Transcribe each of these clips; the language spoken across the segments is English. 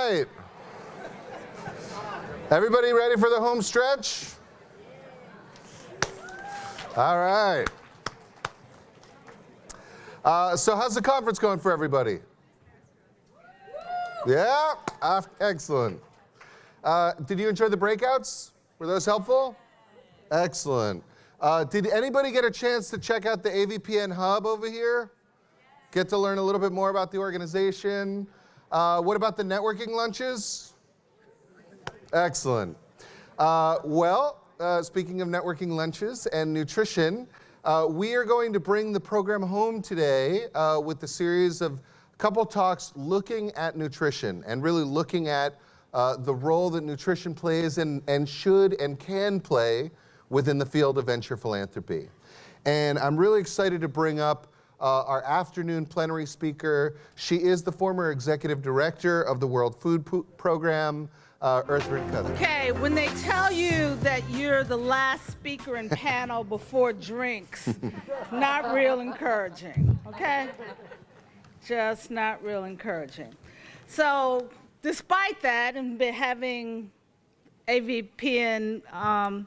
right. Everybody ready for the home stretch? All right. So how's the conference going for everybody? Yeah? Excellent. Did you enjoy the breakouts? Were those helpful? Excellent. Did anybody get a chance to check out the AVPN hub over here? Get to learn a little bit more about the organization? What about the networking lunches? Excellent. Speaking of networking lunches and nutrition, we are going to bring the program home today with a series of couple talks looking at nutrition and really looking at the role that nutrition plays and should and can play within the field of venture philanthropy. And I'm really excited to bring up our afternoon plenary speaker. She is the former executive director of the World Food Program, Earthrit Cuthard. Okay, when they tell you that you're the last speaker in panel before drinks, not real encouraging, okay? Just not real encouraging. So despite that, and having AVPN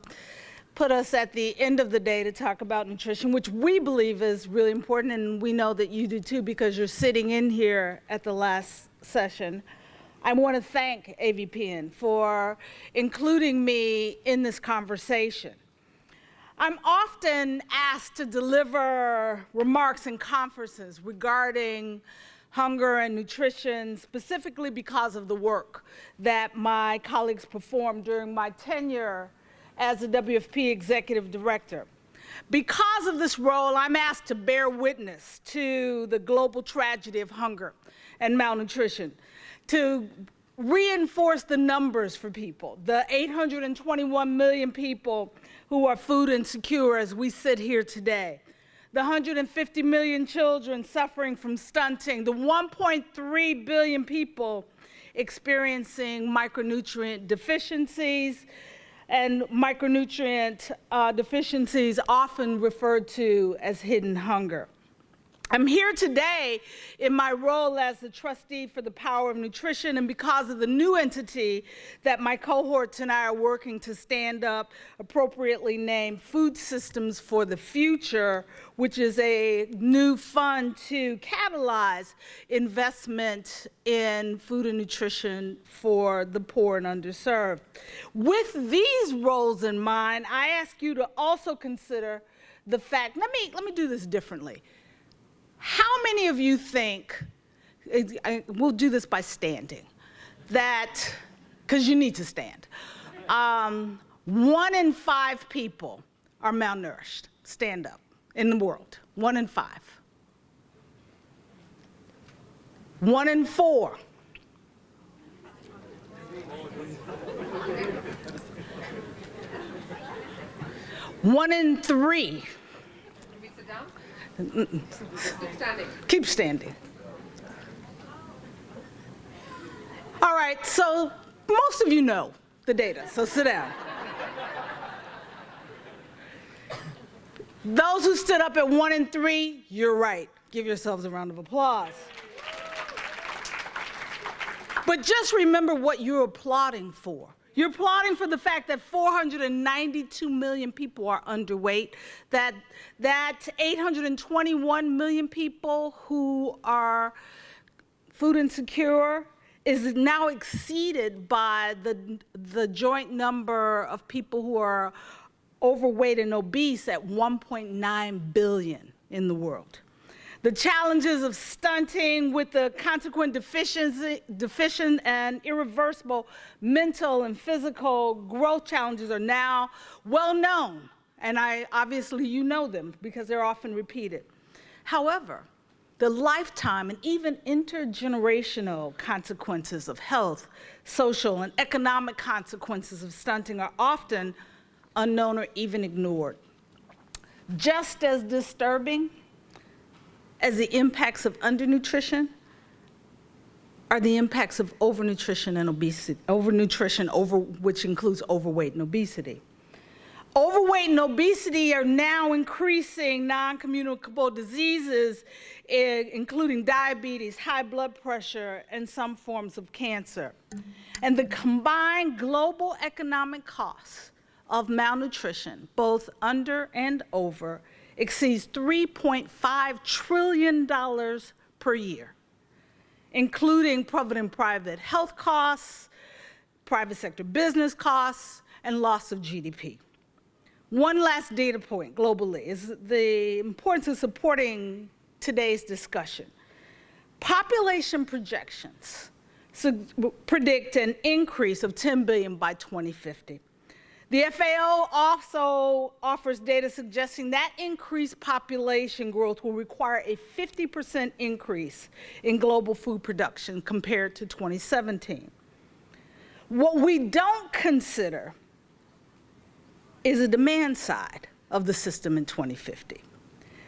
put us at the end of the day to talk about nutrition, which we believe is really important, and we know that you do too because you're sitting in here at the last session. I want to thank AVPN for including me in this conversation. I'm often asked to deliver remarks in conferences regarding hunger and nutrition, specifically because of the work that my colleagues performed during my tenure as a WFP executive director. Because of this role, I'm asked to bear witness to the global tragedy of hunger and malnutrition, to reinforce the numbers for people, the 821 million people who are food insecure as we sit here today, the 150 million children suffering from stunting, the 1.3 billion people experiencing micronutrient deficiencies, and micronutrient deficiencies often referred to as hidden hunger. I'm here today in my role as the trustee for the Power of Nutrition, and because of the new entity that my cohorts and I are working to stand up, appropriately named Food Systems for the Future, which is a new fund to catalyze investment in food and nutrition for the poor and underserved. With these roles in mind, I ask you to also consider the fact, let me do this differently. How many of you think, we'll do this by standing, that, because you need to stand, 1 in 5 people are malnourished, stand up, in the world, 1 in 5. 1 in 4. 1 in 3. Keep standing. Keep standing. All right, so most of you know the data, so sit down. Those who stood up at 1 in 3, you're right. Give yourselves a round of applause. But just remember what you're applauding for. You're applauding for the fact that 492 million people are underweight, that 821 million people who are food insecure is now exceeded by the joint number of people who are overweight and obese at 1.9 billion in the world. The challenges of stunting with the consequent deficient and irreversible mental and physical growth challenges are now well known, and obviously you know them because they're often repeated. However, the lifetime and even intergenerational consequences of health, social, and economic consequences of stunting are often unknown or even ignored. Just as disturbing as the impacts of undernutrition are the impacts of overnutrition and obesity, which includes overweight and obesity. Overweight and obesity are now increasing non-communicable diseases, including diabetes, high blood pressure, and some forms of cancer. And the combined global economic costs of malnutrition, both under and over, exceeds $3.5 trillion per year, including public and private health costs, private sector business costs, and loss of GDP. One last data point globally is the importance of supporting today's discussion. Population projections predict an increase of 10 billion by 2050. The FAO also offers data suggesting that increased population growth will require a 50% increase in global food production compared to 2017. What we don't consider is the demand side of the system in 2050.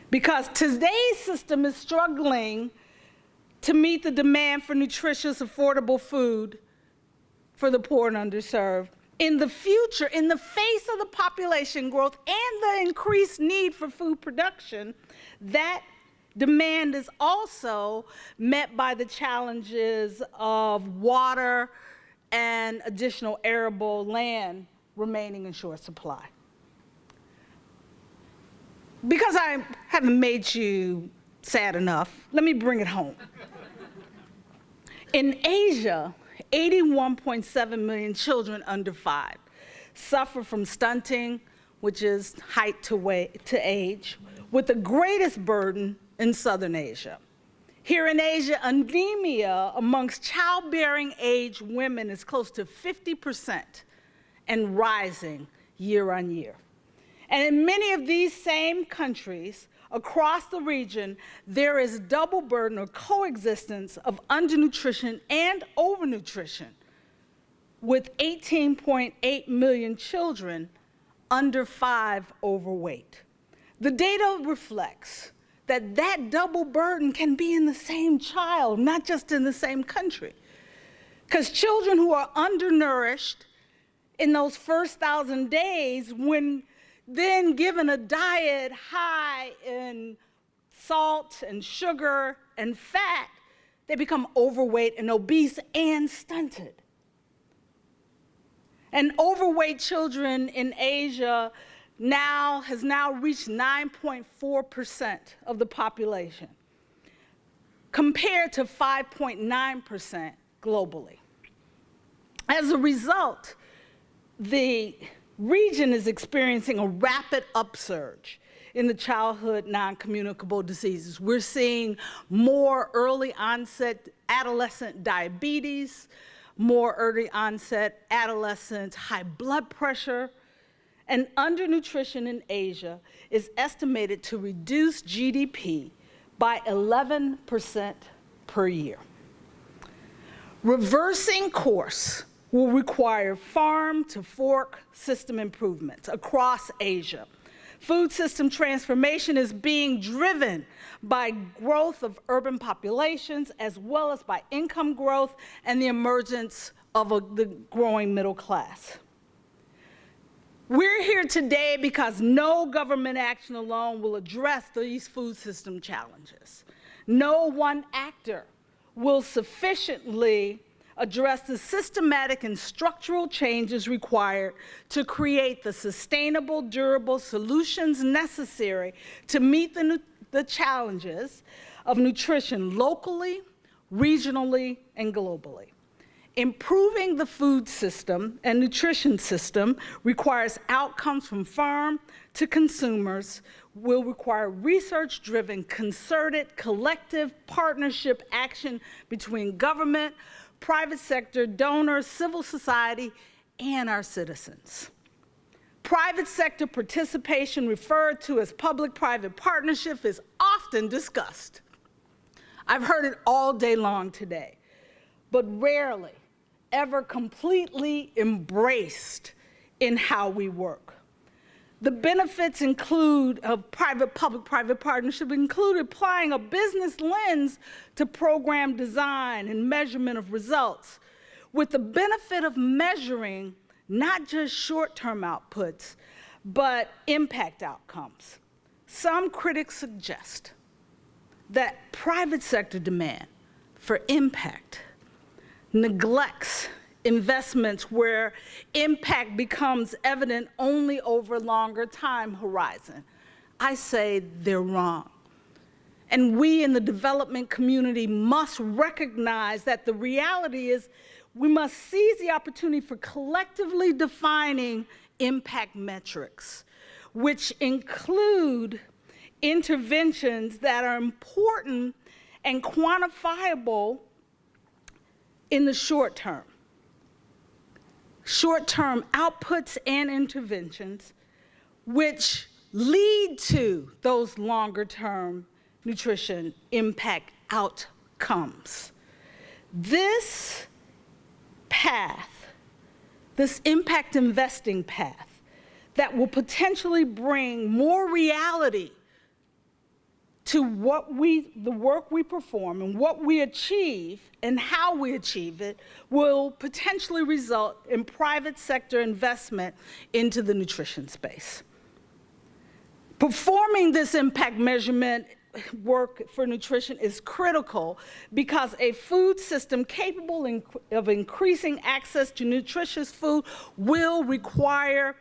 Because today's system is struggling to meet the demand for nutritious, affordable food for the poor and underserved. In the future, in the face of the population growth and the increased need for food production, that demand is also met by the challenges of water and additional arable land remaining in short supply. Because I haven't made you sad enough, let me bring it home. In Asia, 81.7 million children under 5 suffer from stunting, which is height to age, with the greatest burden in Southern Asia. Here in Asia, anemia amongst childbearing age women is close to 50%. And rising year on year. And in many of these same countries across the region, there is double burden or coexistence of undernutrition and overnutrition, with 18.8 million children under 5 overweight. The data reflects that that double burden can be in the same child, not just in the same country. Because children who are undernourished in those first 1,000 days, when then given a diet high in salt and sugar and fat, they become overweight and obese and stunted. And overweight children in Asia has now reached 9.4% of the population, compared to 5.9% globally. As a result, the region is experiencing a rapid upsurge in the childhood non-communicable diseases. We're seeing more early onset adolescent diabetes, more early onset adolescent high blood pressure, and undernutrition in Asia is estimated to reduce GDP by 11% per year. Reversing course will require farm-to-fork system improvements across Asia. Food system transformation is being driven by growth of urban populations, as well as by income growth and the emergence of the growing middle class. We're here today because no government action alone will address these food system challenges. No one actor will sufficiently address the systematic and structural changes required to create the sustainable, durable solutions necessary to meet the challenges of nutrition locally, regionally, and globally. Improving the food system and nutrition system requires outcomes from farm to consumers, will require research-driven, concerted, collective partnership action between government, private sector, donors, civil society, and our citizens. Private sector participation, referred to as public-private partnership, is often discussed. I've heard it all day long today, but rarely ever completely embraced in how we work. The benefits of public-private partnership include applying a business lens to program design and measurement of results, with the benefit of measuring not just short-term outputs, but impact outcomes. Some critics suggest that private sector demand for impact neglects investments where impact becomes evident only over longer time horizon. I say they're wrong. And we in the development community must recognize that the reality is we must seize the opportunity for collectively defining impact metrics, which include interventions that are important and quantifiable in the short term. Short-term outputs and interventions which lead to those longer-term nutrition impact outcomes. This path, this impact investing path that will potentially bring more reality to the work we perform and what we achieve and how we achieve it will potentially result in private sector investment into the nutrition space. Performing this impact measurement work for nutrition is critical because a food system capable of increasing access to nutritious food will require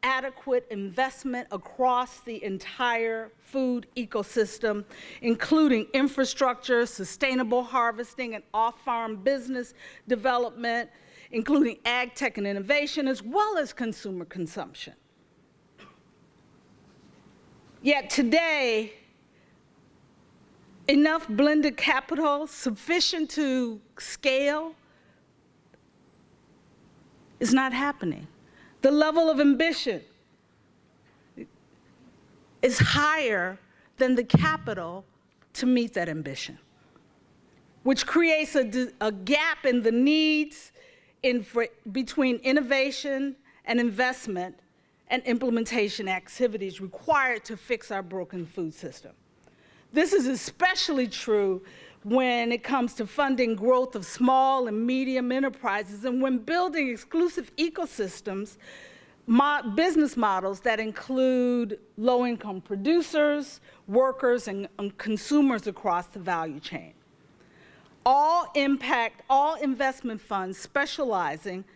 adequate investment across the entire food ecosystem, including infrastructure, sustainable harvesting, and off-farm business development, including ag tech and innovation, as well as consumer consumption. Yet today, enough blended capital sufficient to scale is not happening. The level of ambition is higher than the capital to meet that ambition, which creates a gap in the needs between innovation and investment and implementation activities required to fix our broken food system. This is especially true when it comes to funding growth of small and medium enterprises and when building exclusive ecosystems, business models that include low-income producers, workers, and consumers across the value chain. All investment funds specializing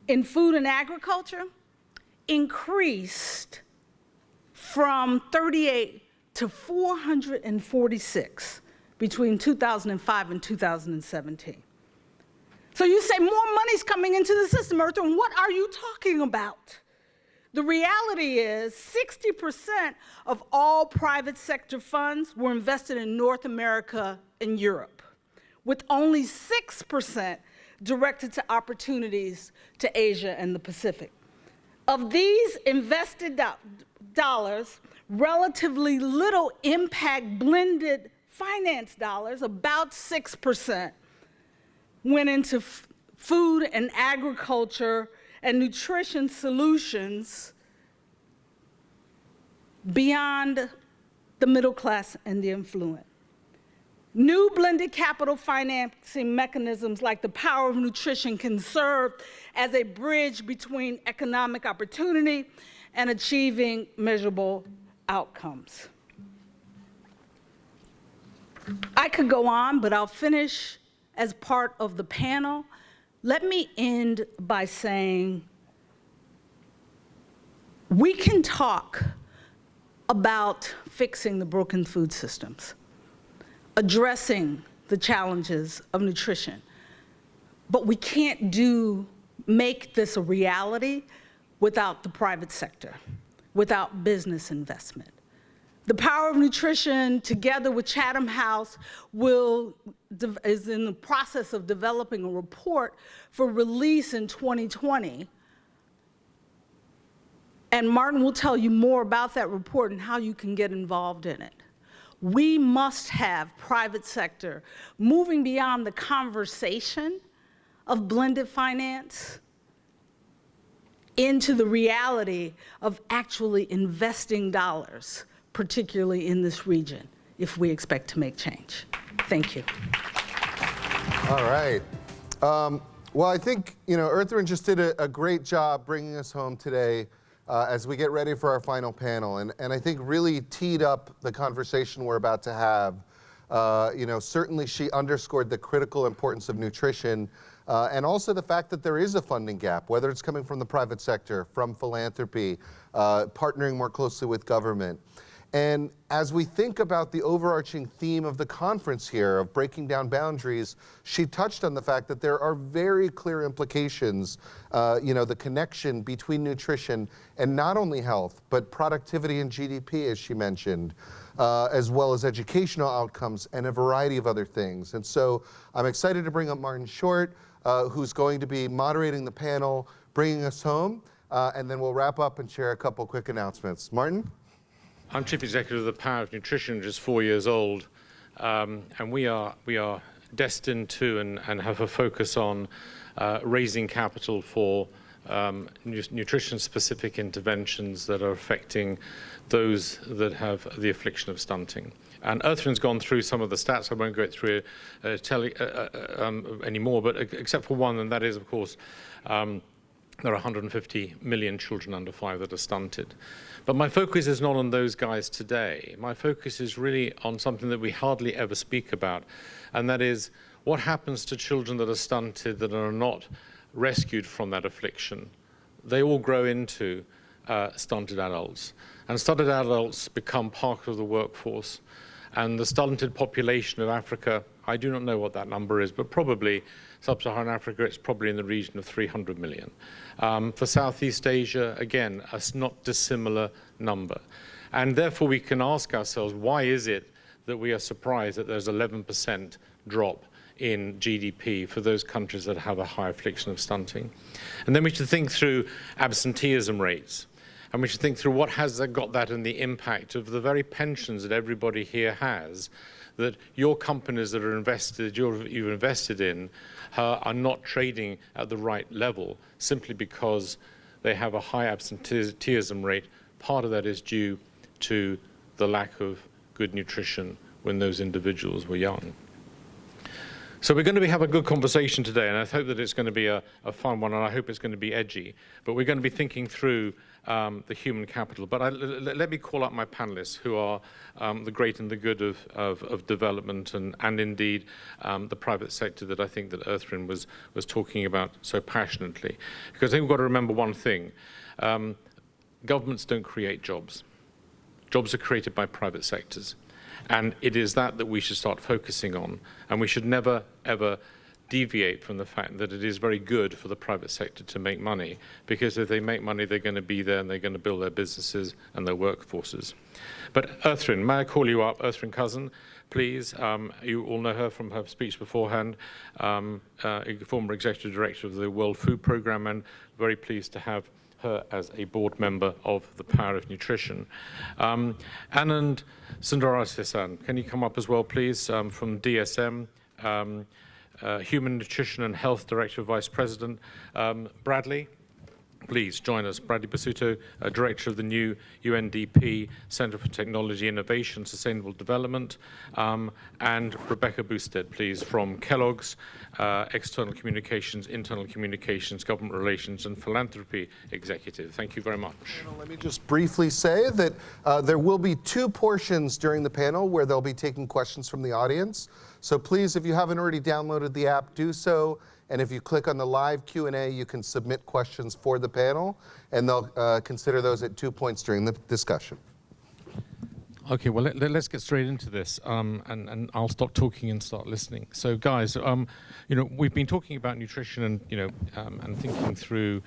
in food and agriculture increased from 38 to 446 between 2005 and 2017. So you say more money's coming into the system, Eartha, and what are you talking about? The reality is 60% of all private sector funds were invested in North America and Europe, with only 6% directed to opportunities to Asia and the Pacific. Of these invested dollars, relatively little impact blended finance dollars, about 6%, went into food and agriculture and nutrition solutions beyond the middle class and the affluent. New blended capital financing mechanisms like the Power of Nutrition can serve as a bridge between economic opportunity and achieving measurable outcomes. I could go on, but I'll finish as part of the panel. Let me end by saying we can talk about fixing the broken food systems, addressing the challenges of nutrition, but we can't make this a reality without the private sector, without business investment. The Power of Nutrition, together with Chatham House, is in the process of developing a report for release in 2020. And Martin will tell you more about that report and how you can get involved in it. We must have private sector moving beyond the conversation of blended finance into the reality of actually investing dollars, particularly in this region, if we expect to make change. Thank you. All right. Well, I think, Eartha just did a great job bringing us home today as we get ready for our final panel, and I think really teed up the conversation we're about to have. Certainly she underscored the critical importance of nutrition and also the fact that there is a funding gap, whether it's coming from the private sector, from philanthropy, partnering more closely with government. And as we think about the overarching theme of the conference here of breaking down boundaries, she touched on the fact that there are very clear implications, the connection between nutrition and not only health, but productivity and GDP, as she mentioned, as well as educational outcomes and a variety of other things. And so I'm excited to bring up Martin Short, who's going to be moderating the panel, bringing us home, and then we'll wrap up and share a couple quick announcements. Martin? I'm Chief Executive of the Power of Nutrition, which is 4 years old, and we are destined to and have a focus on raising capital for nutrition-specific interventions that are affecting those that have the affliction of stunting. And Earthrin's gone through some of the stats. I won't go through anymore, but except for one, and that is, of course, there are 150 million children under 5 that are stunted. But my focus is not on those guys today. My focus is really on something that we hardly ever speak about, and that is what happens to children that are stunted that are not rescued from that affliction. They all grow into stunted adults, and stunted adults become part of the workforce. And the stunted population of Africa, I do not know what that number is, but probably sub-Saharan Africa, it's probably in the region of 300 million. For Southeast Asia, again, a not dissimilar number. And therefore we can ask ourselves, why is it that we are surprised that there's 11% drop in GDP for those countries that have a high affliction of stunting? And then we should think through absenteeism rates. And we should think through what has got that and the impact of the very pensions that everybody here has, that your companies that are invested, you've invested in, are not trading at the right level simply because they have a high absenteeism rate. Part of that is due to the lack of good nutrition when those individuals were young. So we're going to have a good conversation today, and I hope that it's going to be a fun one, and I hope it's going to be edgy. But we're going to be thinking through the human capital. But let me call up my panelists, who are the great and the good of development and indeed the private sector that I think that Earthrin was talking about so passionately. Because I think we've got to remember one thing. Governments don't create jobs. Jobs are created by private sectors. And it is that we should start focusing on. And we should never, ever deviate from the fact that it is very good for the private sector to make money, because if they make money, they're going to be there and they're going to build their businesses and their workforces. But Earthrin, may I call you up? Earthrin Cousin, please. You all know her from her speech beforehand, former executive director of the World Food Programme, and very pleased to have her as a board member of the Power of Nutrition. Anand Sundaresan, can you come up as well, please, from DSM, Human Nutrition and Health Director, Vice President. Bradley, please join us. Bradley Busetto, Director of the new UNDP Center for Technology Innovation, Sustainable Development, and Rebecca Boosted, please, from Kellogg's, External Communications, Internal Communications, Government Relations, and Philanthropy Executive. Thank you very much. Let me just briefly say that there will be 2 portions during the panel where they'll be taking questions from the audience. So please, if you haven't already downloaded the app, do so. And if you click on the live Q&A, you can submit questions for the panel, and they'll consider those at 2 points during the discussion. Okay, well, let's get straight into this, and I'll stop talking and start listening. So, guys, we've been talking about nutrition and, and thinking through,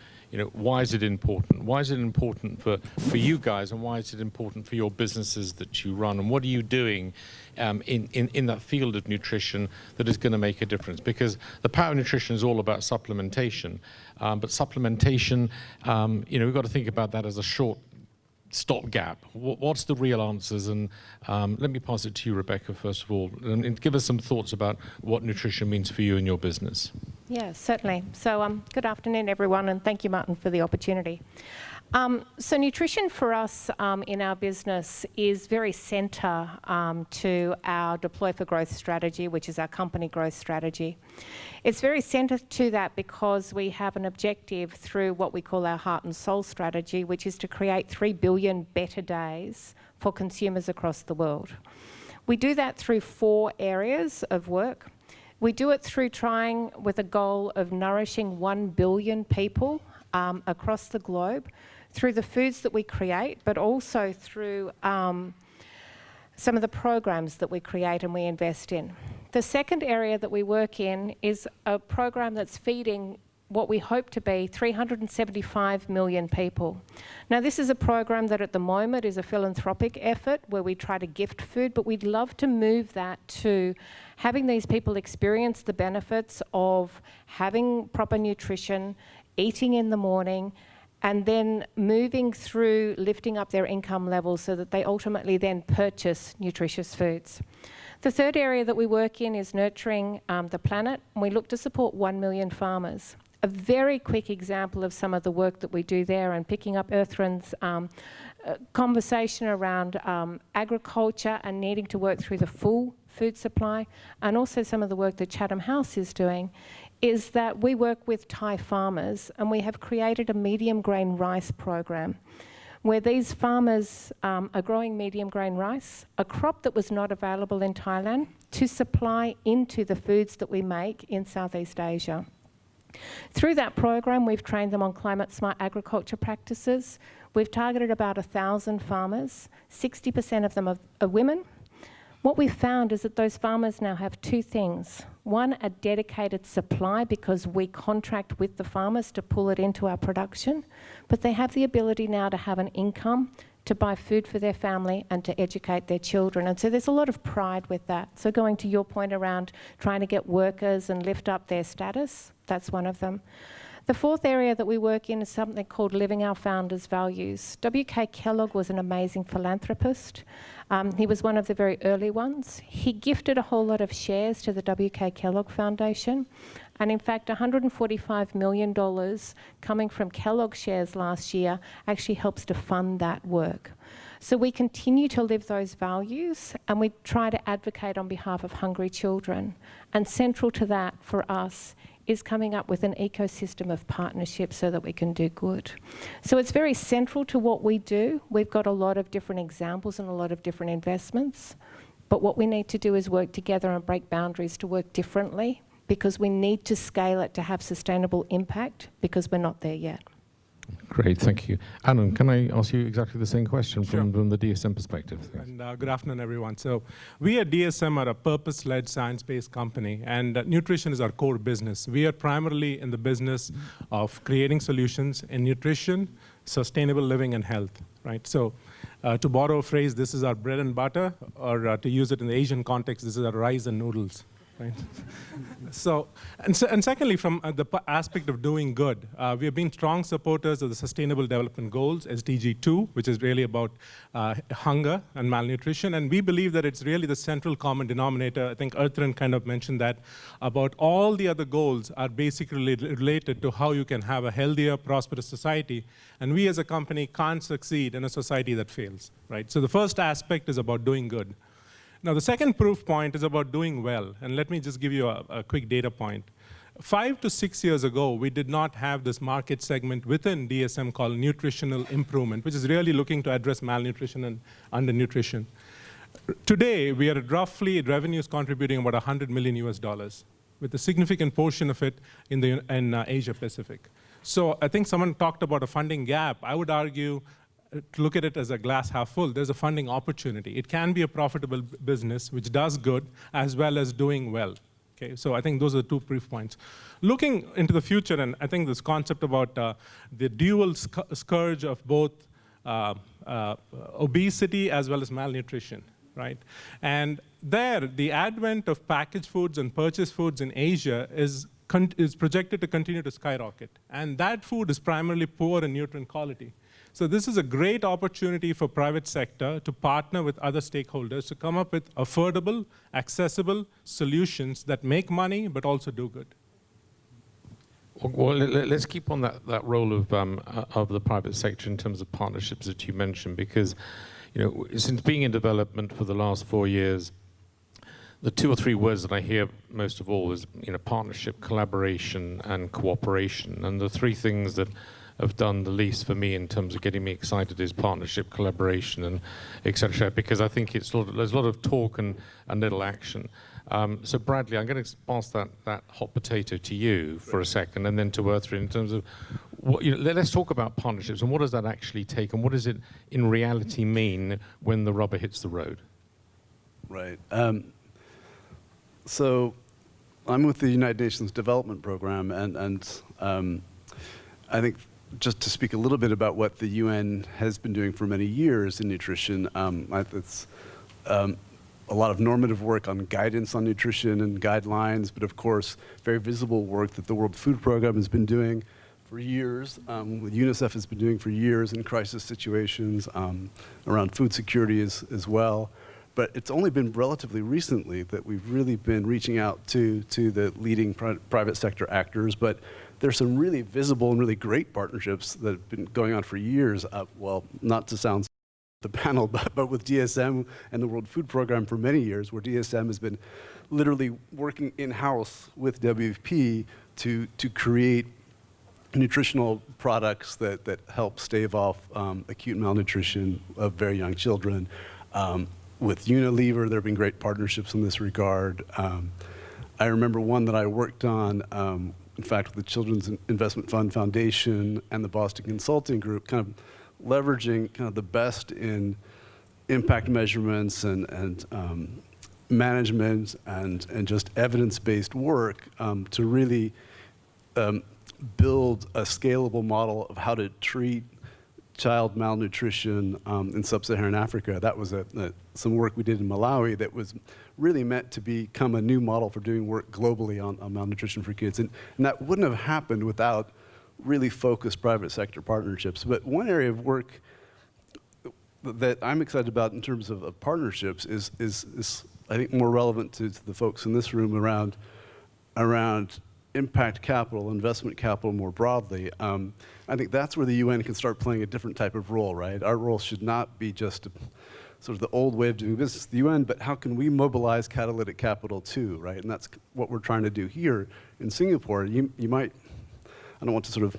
why is it important? Why is it important for you guys, and why is it important for your businesses that you run? And what are you doing in that field of nutrition that is going to make a difference? Because the Power of Nutrition is all about supplementation, but supplementation, we've got to think about that as a short stopgap. What's the real answers? And let me pass it to you, Rebecca, first of all, and give us some thoughts about what nutrition means for you and your business. Yeah, certainly. So good afternoon, everyone, and thank you, Martin, for the opportunity. So nutrition for us in our business is very centre to our Deploy for Growth strategy, which is our company growth strategy. It's very centre to that because we have an objective through what we call our heart and soul strategy, which is to create 3 billion better days for consumers across the world. We do that through 4 areas of work. We do it through trying with a goal of nourishing 1 billion people across the globe through the foods that we create, but also through some of the programs that we create and we invest in. The second area that we work in is a program that's feeding what we hope to be 375 million people. Now, this is a program that at the moment is a philanthropic effort where we try to gift food, but we'd love to move that to having these people experience the benefits of having proper nutrition, eating in the morning, and then moving through lifting up their income levels so that they ultimately then purchase nutritious foods. The third area that we work in is nurturing the planet, and we look to support 1 million farmers. A very quick example of some of the work that we do there, and picking up Erthrin's conversation around agriculture and needing to work through the full food supply, and also some of the work that Chatham House is doing, is that we work with Thai farmers, and we have created a medium grain rice program where these farmers are growing medium grain rice, a crop that was not available in Thailand, to supply into the foods that we make in Southeast Asia. Through that program, we've trained them on climate-smart agriculture practices. We've targeted about 1,000 farmers. 60% of them are women. What we've found is that those farmers now have 2 things. One, a dedicated supply, because we contract with the farmers to pull it into our production, but they have the ability now to have an income to buy food for their family and to educate their children. And so there's a lot of pride with that. So going to your point around trying to get workers and lift up their status, that's one of them. The fourth area that we work in is something called Living Our Founders' Values. W.K. Kellogg was an amazing philanthropist. He was one of the very early ones. He gifted a whole lot of shares to the W.K. Kellogg Foundation. And in fact, $145 million coming from Kellogg shares last year actually helps to fund that work. So we continue to live those values, and we try to advocate on behalf of hungry children. And central to that for us is coming up with an ecosystem of partnerships so that we can do good. So it's very central to what we do. We've got a lot of different examples and a lot of different investments. But what we need to do is work together and break boundaries to work differently, because we need to scale it to have sustainable impact, because we're not there yet. Great, thank you. Anand, can I ask you exactly the same question from the DSM perspective? And good afternoon, everyone. So we at DSM are a purpose-led, science-based company, and nutrition is our core business. We are primarily in the business of creating solutions in nutrition, sustainable living, and health, right? So to borrow a phrase, this is our bread and butter, or to use it in the Asian context, this is our rice and noodles. Right? And secondly, from the aspect of doing good, we have been strong supporters of the Sustainable Development Goals, SDG 2, which is really about hunger and malnutrition. And we believe that it's really the central common denominator. I think Erthrin kind of mentioned that about all the other goals are basically related to how you can have a healthier, prosperous society. And we as a company can't succeed in a society that fails, right? So the first aspect is about doing good. Now, the second proof point is about doing well. And let me just give you a quick data point. 5 to 6 years ago, we did not have this market segment within DSM called nutritional improvement, which is really looking to address malnutrition and undernutrition. Today, we are at roughly revenues contributing about $100 million US, with a significant portion of it in Asia Pacific. So I think someone talked about a funding gap. I would argue to look at it as a glass half full. There's a funding opportunity. It can be a profitable business which does good as well as doing well. Okay, so I think those are the 2 proof points. Looking into the future, and I think this concept about the dual scourge of both obesity as well as malnutrition, right? And there, the advent of packaged foods and purchased foods in Asia is projected to continue to skyrocket. And that food is primarily poor in nutrient quality. So this is a great opportunity for private sector to partner with other stakeholders to come up with affordable, accessible solutions that make money but also do good. Well, let's keep on that role of the private sector in terms of partnerships that you mentioned, because since being in development for the last 4 years, the 2 or 3 words that I hear most of all is partnership, collaboration, and cooperation. And the 3 things that have done the least for me in terms of getting me excited is partnership, collaboration, and etc. Because I think there's a lot of talk and little action. So Bradley, I'm going to pass that hot potato to you for a second, and then to Earthrin in terms of let's talk about partnerships and what does that actually take, and what does it in reality mean when the rubber hits the road? Right. So I'm with the United Nations Development Program, and I think just to speak a little bit about what the UN has been doing for many years in nutrition, it's a lot of normative work on guidance on nutrition and guidelines, but of course, very visible work that the World Food Program has been doing for years, what UNICEF has been doing for years in crisis situations, around food security as well. But it's only been relatively recently that we've really been reaching out to the leading private sector actors. But there's some really visible and really great partnerships that have been going on for years. Well, not to sound the panel, but with DSM and the World Food Program for many years, where DSM has been literally working in-house with WFP to create nutritional products that help stave off acute malnutrition of very young children. With Unilever, there have been great partnerships in this regard. I remember one that I worked on, in fact, with the Children's Investment Fund Foundation and the Boston Consulting Group, kind of leveraging kind of the best in impact measurements and management and just evidence-based work to really build a scalable model of how to treat child malnutrition in sub-Saharan Africa. That was some work we did in Malawi that was really meant to become a new model for doing work globally on malnutrition for kids. And that wouldn't have happened without really focused private sector partnerships. But one area of work that I'm excited about in terms of partnerships is I think more relevant to the folks in this room around impact capital, investment capital more broadly. I think that's where the UN can start playing a different type of role, right? Our role should not be just sort of the old way of doing business at the UN, but how can we mobilize catalytic capital too, right? And that's what we're trying to do here in Singapore. You might, I don't want to sort of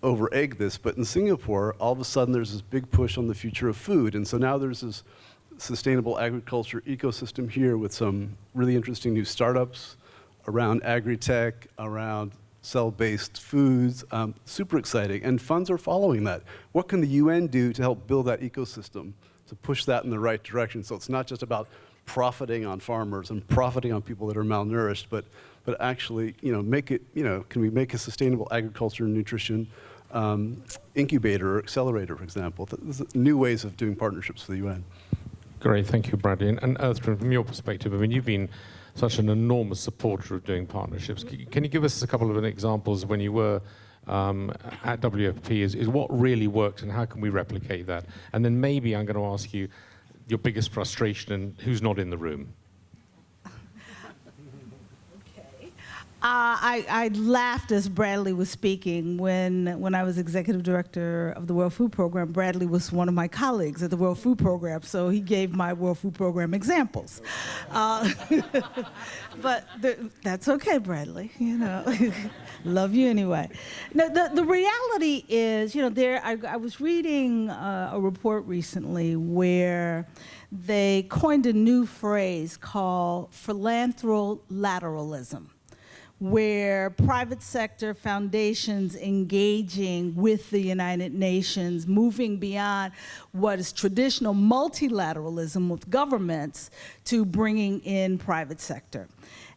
over-egg this, but in Singapore, all of a sudden there's this big push on the future of food. And so now there's this sustainable agriculture ecosystem here with some really interesting new startups around agri-tech, around cell-based foods, super exciting, and funds are following that. What can the UN do to help build that ecosystem, to push that in the right direction? So it's not just about profiting on farmers and profiting on people that are malnourished, but actually, make it, can we make a sustainable agriculture and nutrition incubator or accelerator, for example? There's new ways of doing partnerships for the UN. Great, thank you, Bradley. And Earthrin, from your perspective, I mean, you've been such an enormous supporter of doing partnerships. Can you give us a couple of examples when you were at WFP, is what really worked and how can we replicate that? And then maybe I'm going to ask you your biggest frustration and who's not in the room. I laughed as Bradley was speaking when I was executive director of the World Food Program. Bradley was one of my colleagues at the World Food Program, so he gave my World Food Program examples. But that's okay, Bradley. Love you anyway. No, the reality is, I was reading a report recently where they coined a new phrase called philanthrolateralism, where private sector foundations engaging with the United Nations, moving beyond what is traditional multilateralism with governments to bringing in private sector.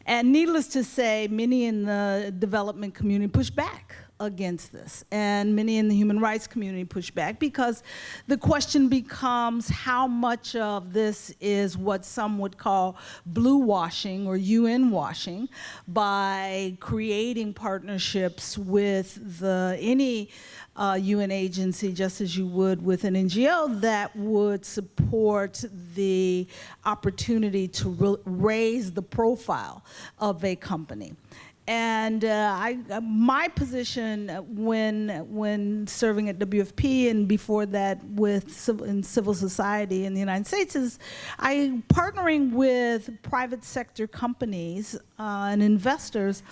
And needless to say, many in the development community push back against this, and many in the human rights community push back because the question becomes how much of this is what some would call blue washing or UN washing by creating partnerships with any UN agency, just as you would with an NGO, that would support the opportunity to raise the profile of a company. And my position when serving at WFP and before that in civil society in the United States is partnering with private sector companies and investors.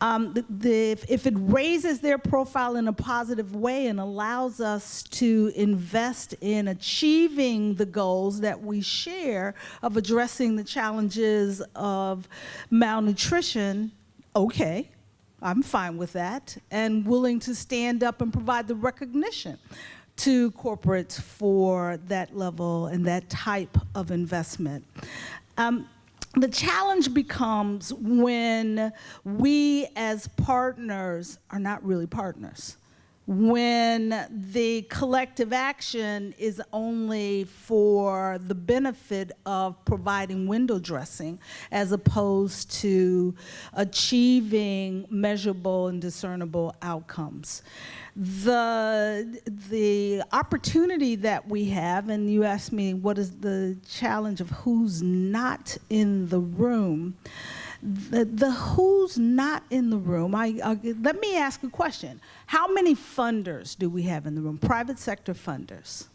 If it raises their profile in a positive way and allows us to invest in achieving the goals that we share of addressing the challenges of malnutrition, okay, I'm fine with that and willing to stand up and provide the recognition to corporates for that level and that type of investment. The challenge becomes when we as partners are not really partners. When the collective action is only for the benefit of providing window dressing as opposed to achieving measurable and discernible outcomes. The opportunity that we have, and you asked me what is the challenge of who's not in the room. The who's not in the room, let me ask a question. How many funders do we have in the room? Private sector funders.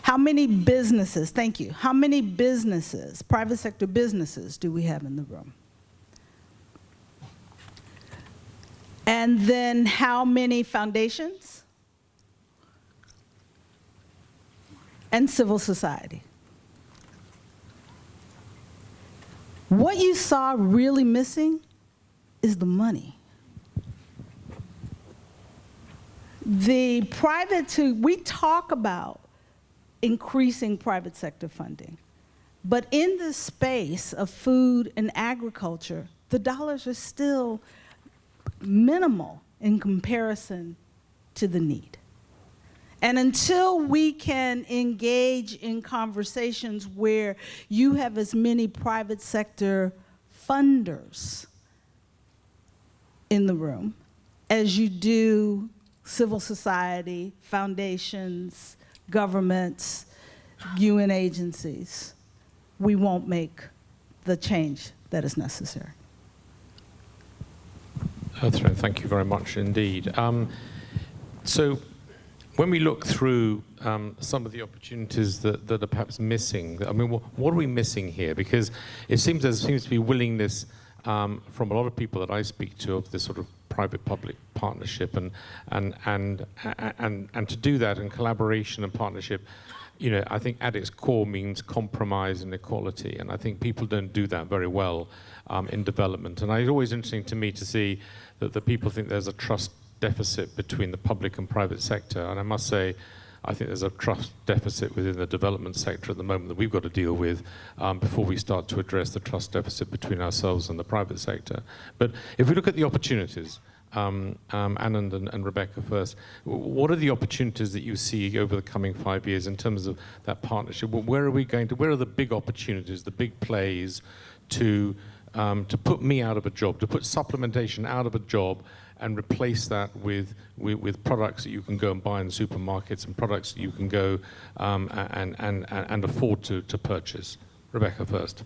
How many businesses, thank you, how many businesses, private sector businesses do we have in the room? And then how many foundations? And civil society. What you saw really missing is the money. We talk about increasing private sector funding, but in the space of food and agriculture, the dollars are still minimal in comparison to the need. And until we can engage in conversations where you have as many private sector funders in the room as you do civil society, foundations, governments, UN agencies, we won't make the change that is necessary. Thank you very much indeed. So when we look through some of the opportunities that are perhaps missing, I mean, what are we missing here? Because it seems there seems to be willingness from a lot of people that I speak to of this sort of private-public partnership, and to do that in collaboration and partnership, you know, I think at its core means compromise and equality, and I think people don't do that very well in development. And it's always interesting to me to see that the people think there's a trust deficit between the public and private sector, and I must say, I think there's a trust deficit within the development sector at the moment that we've got to deal with before we start to address the trust deficit between ourselves and the private sector. But if we look at the opportunities, Anand and Rebecca first, what are the opportunities that you see over the coming 5 years in terms of that partnership? Where are we going to, where are the big opportunities, the big plays to put me out of a job, to put supplementation out of a job and replace that with products that you can go and buy in supermarkets and products that you can go and afford to purchase? Rebecca first.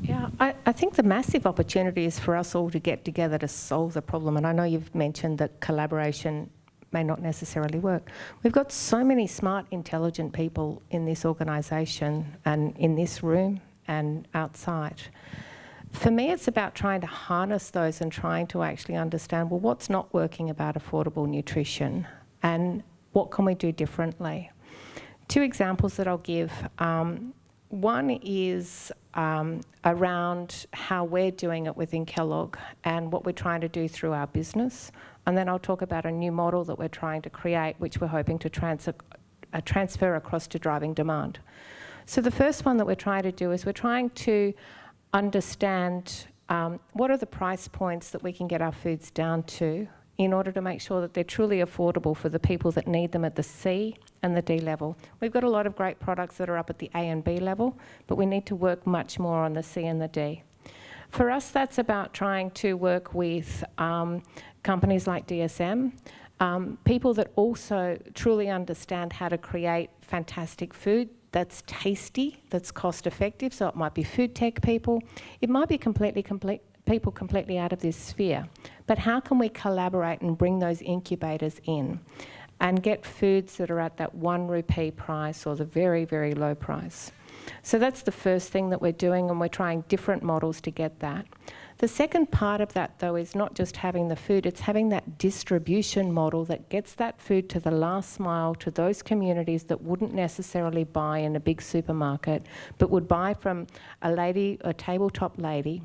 Yeah, I think the massive opportunity is for us all to get together to solve the problem. And I know you've mentioned that collaboration may not necessarily work. We've got so many smart, intelligent people in this organisation and in this room and outside. For me, it's about trying to harness those and trying to actually understand, well, what's not working about affordable nutrition and what can we do differently? 2 examples that I'll give. One is around how we're doing it within Kellogg and what we're trying to do through our business. And then I'll talk about a new model that we're trying to create, which we're hoping to transfer across to driving demand. So the first one that we're trying to do is we're trying to understand what are the price points that we can get our foods down to in order to make sure that they're truly affordable for the people that need them at the C and the D level. We've got a lot of great products that are up at the A and B level, but we need to work much more on the C and the D. For us, that's about trying to work with companies like DSM, people that also truly understand how to create fantastic food that's tasty, that's cost effective. So it might be food tech people. It might be people completely out of this sphere. But how can we collaborate and bring those incubators in and get foods that are at that 1 rupee price or the very, very low price? So that's the first thing that we're doing, and we're trying different models to get that. The second part of that, though, is not just having the food, it's having that distribution model that gets that food to the last mile, to those communities that wouldn't necessarily buy in a big supermarket, but would buy from a lady, a tabletop lady,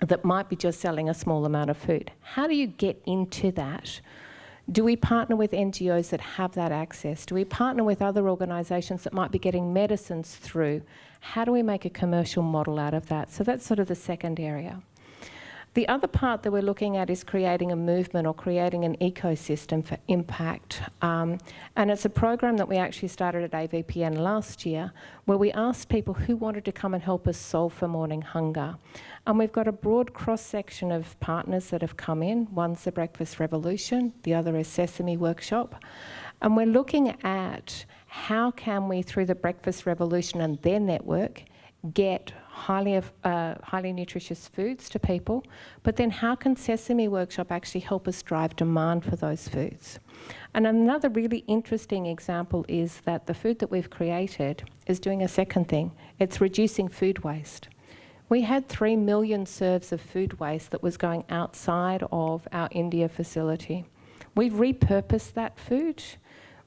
that might be just selling a small amount of food. How do you get into that? Do we partner with NGOs that have that access? Do we partner with other organisations that might be getting medicines through? How do we make a commercial model out of that? So that's sort of the second area. The other part that we're looking at is creating a movement or creating an ecosystem for impact. And it's a program that we actually started at AVPN last year, where we asked people who wanted to come and help us solve for morning hunger. And we've got a broad cross-section of partners that have come in. One's the Breakfast Revolution, the other is Sesame Workshop. And we're looking at how can we, through the Breakfast Revolution and their network, get highly nutritious foods to people, but then how can Sesame Workshop actually help us drive demand for those foods? And another really interesting example is that the food that we've created is doing a second thing. It's reducing food waste. We had 3 million serves of food waste that was going outside of our India facility. We've repurposed that food,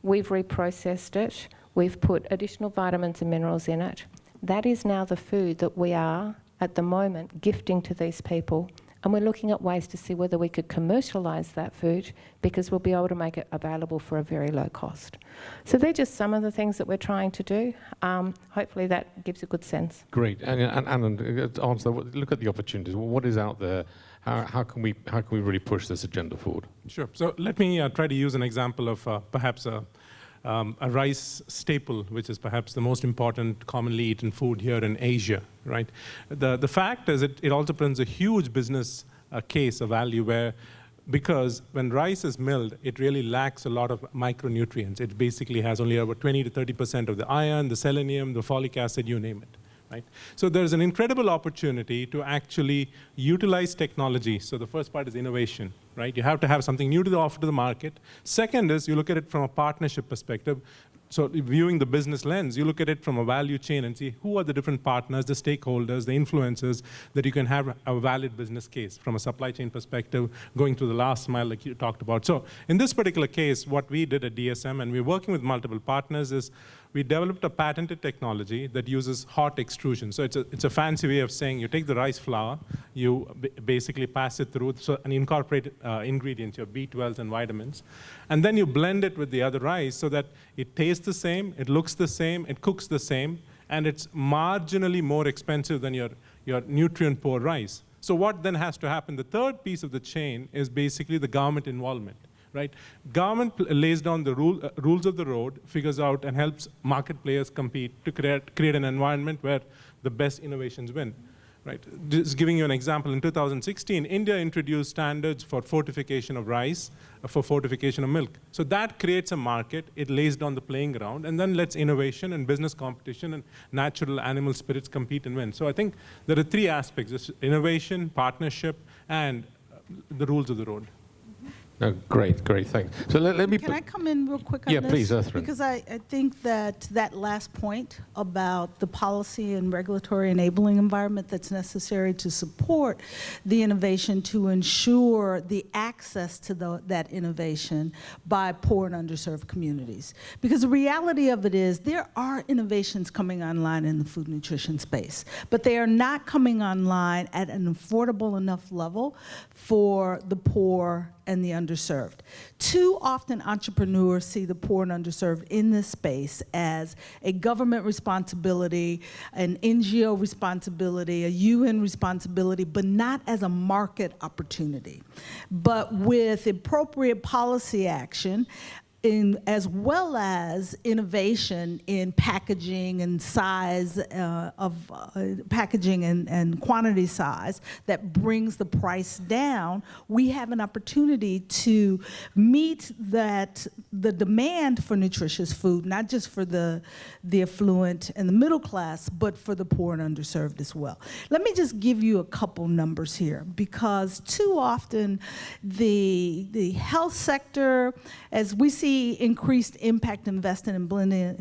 we've reprocessed it, we've put additional vitamins and minerals in it. That is now the food that we are, at the moment, gifting to these people. And we're looking at ways to see whether we could commercialise that food, because we'll be able to make it available for a very low cost. So they're just some of the things that we're trying to do. Hopefully that gives a good sense. Great. And answer, look at the opportunities. What is out there? How can we really push this agenda forward? Sure. So let me try to use an example of perhaps a rice staple, which is perhaps the most important commonly eaten food here in Asia, right? The fact is it also presents a huge business case of value where, because when rice is milled, it really lacks a lot of micronutrients. It basically has only about 20 to 30% of the iron, the selenium, the folic acid, you name it. Right? So there's an incredible opportunity to actually utilize technology. So the first part is innovation, right? You have to have something new to offer to the market. Second is you look at it from a partnership perspective. So viewing the business lens, you look at it from a value chain and see who are the different partners, the stakeholders, the influencers, that you can have a valid business case from a supply chain perspective, going through the last mile like you talked about. So in this particular case, what we did at DSM, and we're working with multiple partners, is we developed a patented technology that uses hot extrusion. So it's a fancy way of saying you take the rice flour, you basically pass it through, so an incorporated ingredients, your B12s and vitamins, and then you blend it with the other rice so that it tastes the same, it looks the same, it cooks the same, and it's marginally more expensive than your nutrient-poor rice. So what then has to happen? The third piece of the chain is basically the government involvement. Right? Government lays down the rules of the road, figures out and helps market players compete to create an environment where the best innovations win. Right? Just giving you an example, in 2016, India introduced standards for fortification of rice, for fortification of milk. So that creates a market, it lays down the playing ground, and then lets innovation and business competition and natural animal spirits compete and win. So I think there are 3 aspects: innovation, partnership, and the rules of the road. No, great, thanks. So let me... Can I come in real quick on this? Yeah, please, Earthrin. Because I think that last point about the policy and regulatory enabling environment that's necessary to support the innovation, to ensure the access to that innovation by poor and underserved communities. Because the reality of it is there are innovations coming online in the food nutrition space, but they are not coming online at an affordable enough level for the poor and the underserved. Too often entrepreneurs see the poor and underserved in this space as a government responsibility, an NGO responsibility, a UN responsibility, but not as a market opportunity. But with appropriate policy action, as well as innovation in packaging and size of packaging and quantity size that brings the price down, we have an opportunity to meet the demand for nutritious food, not just for the affluent and the middle class, but for the poor and underserved as well. Let me just give you a couple numbers here, because too often the health sector, as we see increased impact invested in blended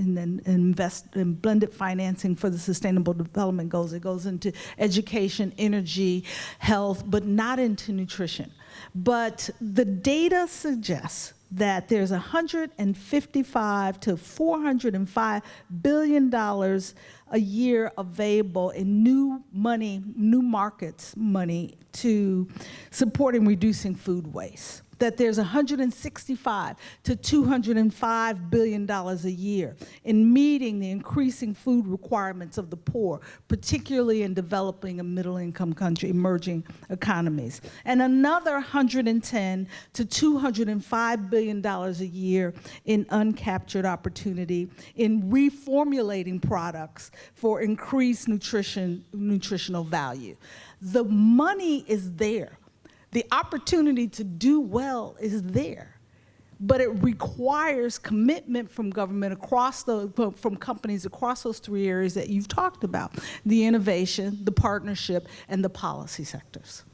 financing for the Sustainable Development Goals. It goes into education, energy, health, but not into nutrition. But the data suggests that there's $155 to $405 billion a year available in new money, new markets money to supporting reducing food waste. That there's $165 to $205 billion a year in meeting the increasing food requirements of the poor, particularly in developing and middle-income country, emerging economies. And another $110 to $205 billion a year in uncaptured opportunity in reformulating products for increased nutritional value. The money is there. The opportunity to do well is there, but it requires commitment from government from companies across those three areas that you've talked about: the innovation, the partnership, and the policy sectors.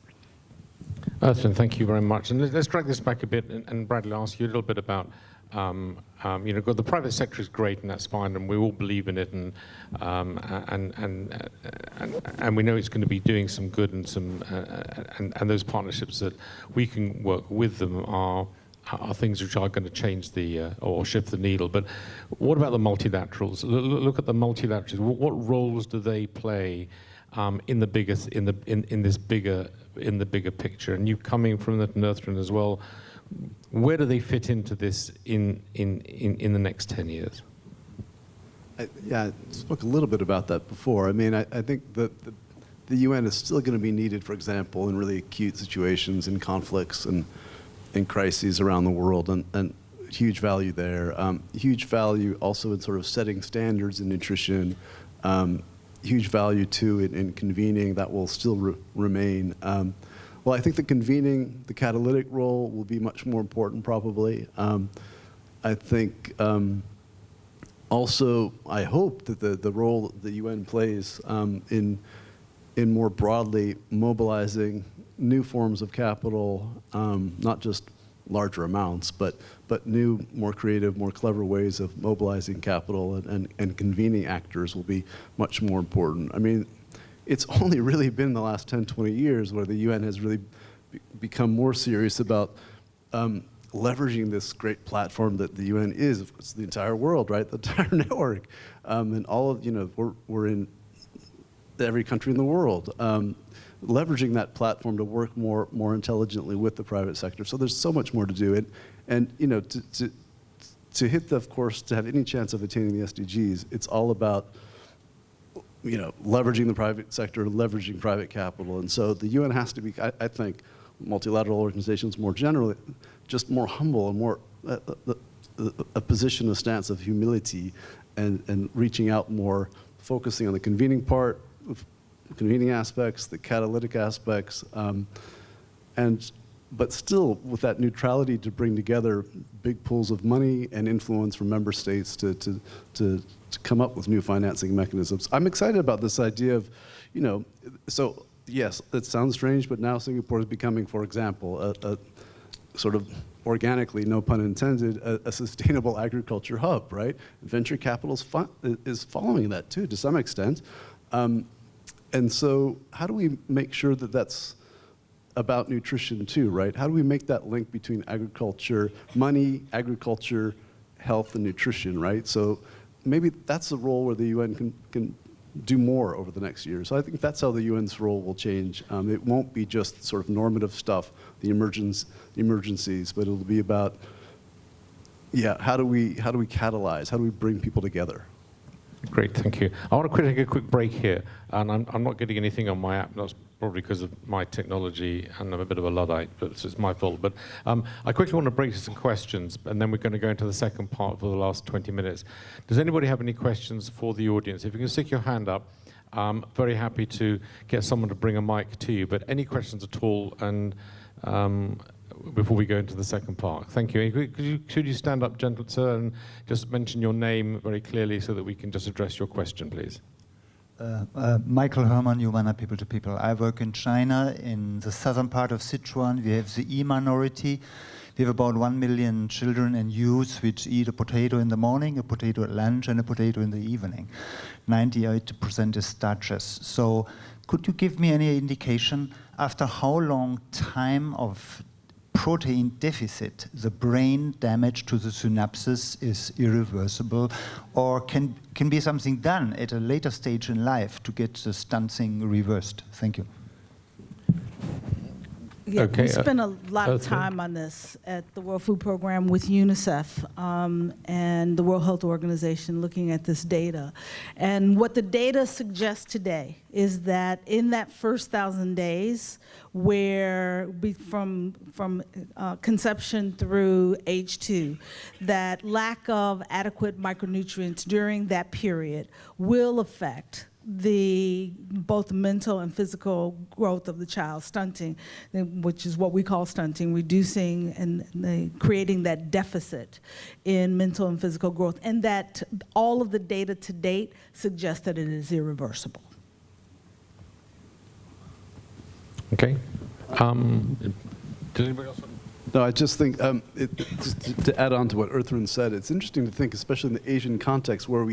Earthlyn, thank you very much. And let's drag this back a bit, and Bradley, I'll ask you a little bit about, the private sector is great, and that's fine, and we all believe in it, and we know it's going to be doing some good, and and those partnerships that we can work with them are things which are going to change or shift the needle. But what about the multilaterals? Look at the multilaterals. What roles do they play in the bigger picture? And you coming from that, Earthlyn, as well, where do they fit into this in the next 10 years? I spoke a little bit about that before. I mean, I think that the UN is still going to be needed, for example, in really acute situations, in conflicts and in crises around the world, and huge value there. Huge value also in sort of setting standards in nutrition. Huge value, too, in convening. That will still remain. Well, I think the convening, the catalytic role will be much more important, probably. I think also, I hope that the role the UN plays in more broadly mobilizing new forms of capital, not just larger amounts, but new, more creative, more clever ways of mobilizing capital and convening actors will be much more important. I mean, it's only really been the last 10, 20 years where the UN has really become more serious about leveraging this great platform that the UN is. Of course, the entire world, right? The entire network. And all of, we're in every country in the world. Leveraging that platform to work more intelligently with the private sector. So there's so much more to do. And to hit of course, to have any chance of attaining the SDGs, it's all about leveraging the private sector, leveraging private capital. And so the UN has to be, I think, multilateral organizations more generally, just more humble and more a position, a stance of humility and reaching out more, focusing on the convening part, convening aspects, the catalytic aspects, but still with that neutrality to bring together big pools of money and influence from member states to come up with new financing mechanisms. I'm excited about this idea of, so yes, it sounds strange, but now Singapore is becoming, for example, a sort of organically, no pun intended, a sustainable agriculture hub, right? Venture capital is following that too, to some extent. And so how do we make sure that that's about nutrition too, right? How do we make that link between agriculture, money, agriculture, health, and nutrition, right? So maybe that's a role where the UN can do more over the next year. So I think that's how the UN's role will change. It won't be just sort of normative stuff, the emergencies, but it'll be about, how do we catalyze? How do we bring people together? Great, thank you. I want to take a quick break here, and I'm not getting anything on my app. probably because of my technology, and I'm a bit of a Luddite, but it's my fault. But I quickly want to break to some questions, and then we're going to go into the second part for the last 20 minutes. Does anybody have any questions for the audience? If you can stick your hand up, I'm very happy to get someone to bring a mic to you. But any questions at all, and before we go into the second part? Thank you. Could you stand up, gentlemen, sir, and just mention your name very clearly so that we can just address your question, please? Michael Herman, Humana People to People. I work in China, in the southern part of Sichuan. We have the E-minority. We have about 1 million children and youths which eat a potato in the morning, a potato at lunch, and a potato in the evening. 98% is starches. So could you give me any indication after how long time of protein deficit the brain damage to the synapses is irreversible, or can be something done at a later stage in life to get the stunting reversed? Thank you. Yeah, Okay, we spend a lot of time on this at the World Food Program with UNICEF and the World Health Organization looking at this data. And what the data suggests today is that in that first 1,000 days, where from conception through age 2, that lack of adequate micronutrients during that period will affect both mental and physical growth of the child, stunting, which is what we call stunting, reducing and creating that deficit in mental and physical growth, and that all of the data to date suggests that it is irreversible. Okay. Did anybody else want No, I just think, just to add on to what Ertharin said, it's interesting to think, especially in the Asian context, where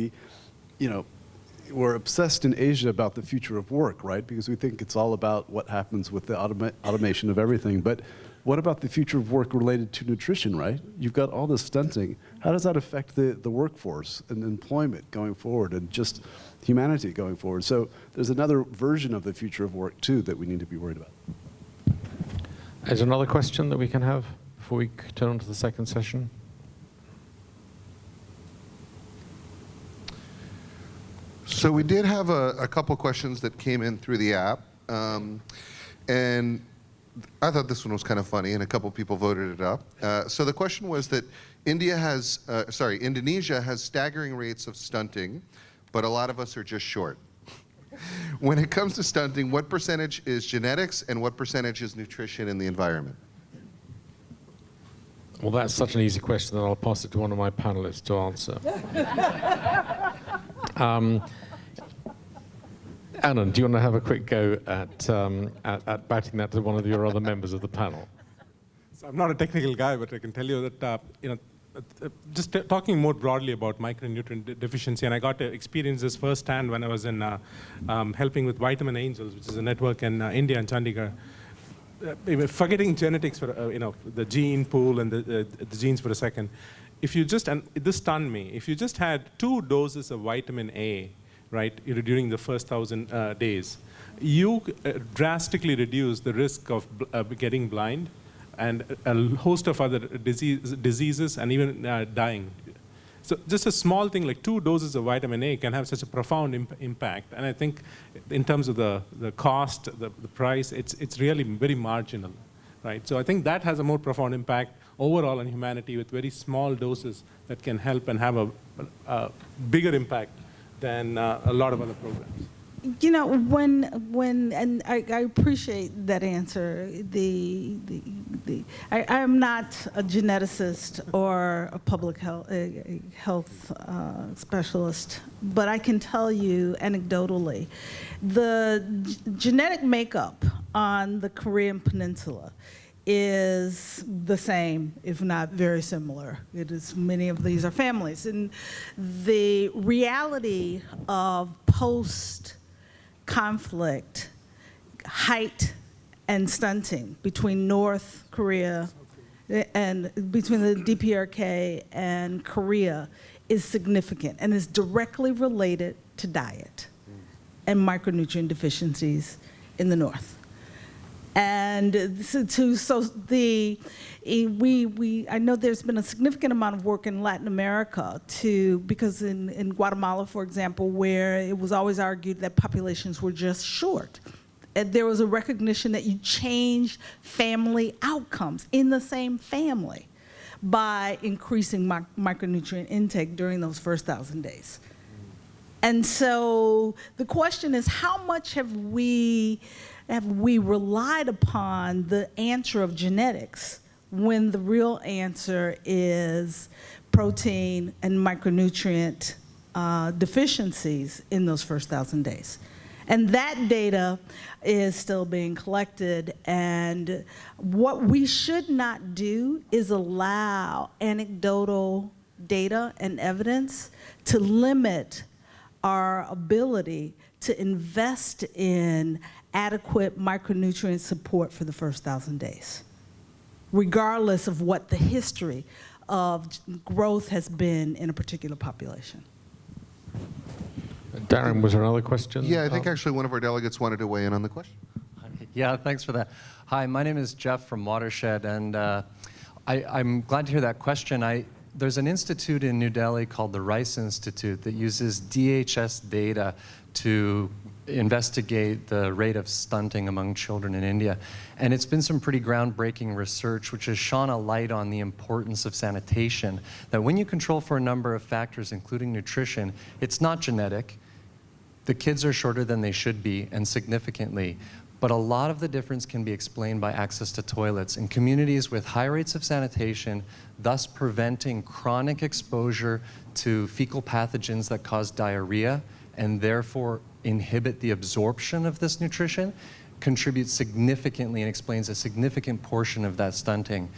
we're obsessed in Asia about the future of work, right? Because we think it's all about what happens with the automation of everything. But what about the future of work related to nutrition, right? You've got all this stunting. How does that affect the workforce and employment going forward and just humanity going forward? So there's another version of the future of work, too, that we need to be worried about. Is there another question that we can have before we turn on to the second session? So we did have a couple questions that came in through the app, and I thought this one was kind of funny, and a couple people voted it up. So the question was that Indonesia has staggering rates of stunting, but a lot of us are just short. When it comes to stunting, what percentage is genetics and what percentage is nutrition in the environment? Well, that's such an easy question that I'll pass it to one of my panelists to answer. Anand, do you want to have a quick go at batting that to one of your other members of the panel? So I'm not a technical guy, but I can tell you that just talking more broadly about micronutrient deficiency, and I got to experience this firsthand when I was in helping with Vitamin Angels, which is a network in India and Chandigarh. Forgetting genetics for the gene pool and the genes for a second, if you just, and this stunned me, if you just had 2 doses of vitamin A, right, during the first 1,000 days, you drastically reduce the risk of getting blind and a host of other diseases and even dying. So just a small thing like 2 doses of vitamin A can have such a profound impact. And I think in terms of the cost, the price, it's really very marginal, right? So I think that has a more profound impact overall on humanity with very small doses that can help and have a bigger impact than a lot of other programs. You know, and I appreciate that answer. I'm not a geneticist or a public health specialist, but I can tell you anecdotally, the genetic makeup on the Korean Peninsula is the same, if not very similar. It is, many of these are families. And the reality of post-conflict height and stunting between North Korea and between the DPRK and Korea is significant and is directly related to diet and micronutrient deficiencies in the North. And I know there's been a significant amount of work in Latin America because in Guatemala, for example, where it was always argued that populations were just short, there was a recognition that you changed family outcomes in the same family by increasing micronutrient intake during those first 1,000 days. And so the question is, how much have we relied upon the answer of genetics when the real answer is protein and micronutrient deficiencies in those first 1,000 days? And that data is still being collected, and what we should not do is allow anecdotal data and evidence to limit our ability to invest in adequate micronutrient support for the first 1,000 days, regardless of what the history of growth has been in a particular population. Darren, was there another question? Yeah, I think actually one of our delegates wanted to weigh in on the question. Yeah, thanks for that. Hi, my name is Jeff from Watershed, and I'm glad to hear that question. There's an institute in New Delhi called the Rice Institute that uses DHS data to investigate the rate of stunting among children in India. And it's been some pretty groundbreaking research which has shone a light on the importance of sanitation, that when you control for a number of factors, including nutrition, it's not genetic. The kids are shorter than they should be, and significantly. But a lot of the difference can be explained by access to toilets. In communities with high rates of sanitation, thus preventing chronic exposure to fecal pathogens that cause diarrhea, and therefore inhibit the absorption of this nutrition, contributes significantly and explains a significant portion of that stunting.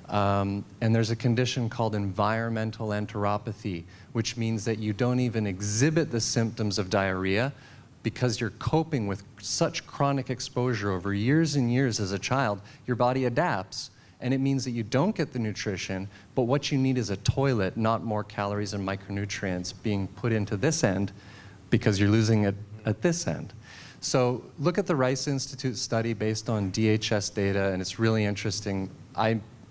And there's a condition called environmental enteropathy, which means that you don't even exhibit the symptoms of diarrhea because you're coping with such chronic exposure over years and years as a child. Your body adapts, and it means that you don't get the nutrition, but what you need is a toilet, not more calories and micronutrients being put into this end because you're losing it at this end. So look at the Rice Institute study based on DHS data, and it's really interesting.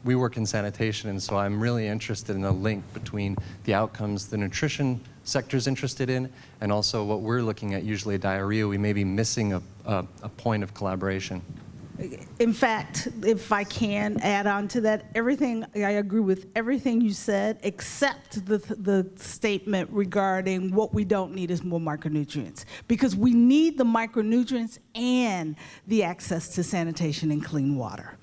We work in sanitation, and so I'm really interested in the link between the outcomes the nutrition sector is interested in and also what we're looking at, usually diarrhea. We may be missing a point of collaboration. In fact, if I can add on to that, I agree with everything you said, except the statement regarding what we don't need is more micronutrients. Because we need the micronutrients and the access to sanitation and clean water.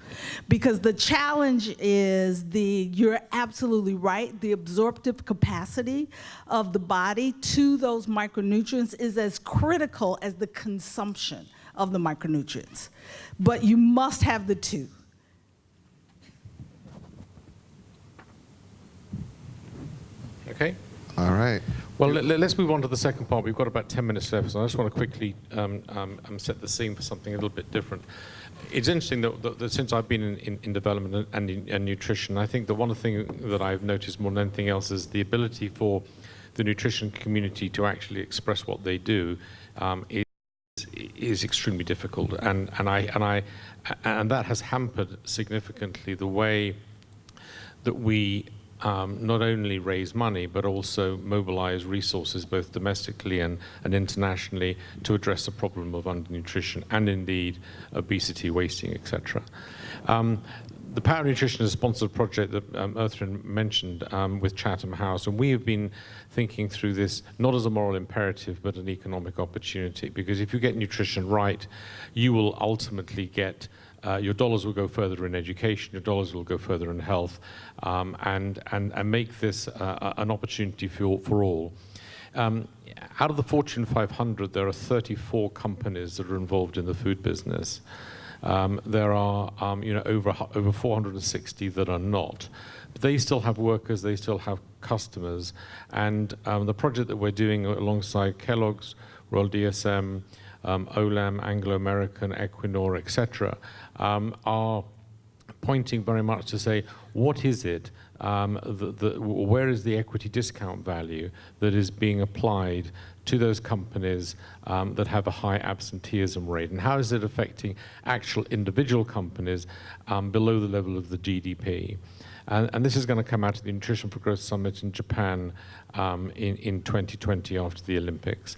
Because the challenge is you're absolutely right, the absorptive capacity of the body to those micronutrients is as critical as the consumption of the micronutrients. But you must have the two. Okay. All right. Well, let's move on to the second part. We've got about 10 minutes left, so I just want to quickly set the scene for something a little bit different. It's interesting that since I've been in development and in nutrition, I think that one thing that I've noticed more than anything else is the ability for the nutrition community to actually express what they do is extremely difficult, and that has hampered significantly the way that we not only raise money but also mobilize resources both domestically and internationally to address the problem of undernutrition and indeed obesity, wasting, etc. The Power Nutrition is a sponsored project that Earthrin mentioned with Chatham House, and we have been thinking through this not as a moral imperative but an economic opportunity, because if you get nutrition right, you will ultimately get your dollars will go further in education, your dollars will go further in health, and make this an opportunity for all. Out of the Fortune 500, there are 34 companies that are involved in the food business. There are over 460 that are not. But they still have workers, they still have customers, and the project that we're doing alongside Kellogg's, Royal DSM, Olam, Anglo-American, Equinor, etc., are pointing very much to say, what is it, where is the equity discount value that is being applied to those companies that have a high absenteeism rate, and how is it affecting actual individual companies below the level of the GDP? And this is going to come out of the Nutrition for Growth Summit in Japan in 2020 after the Olympics.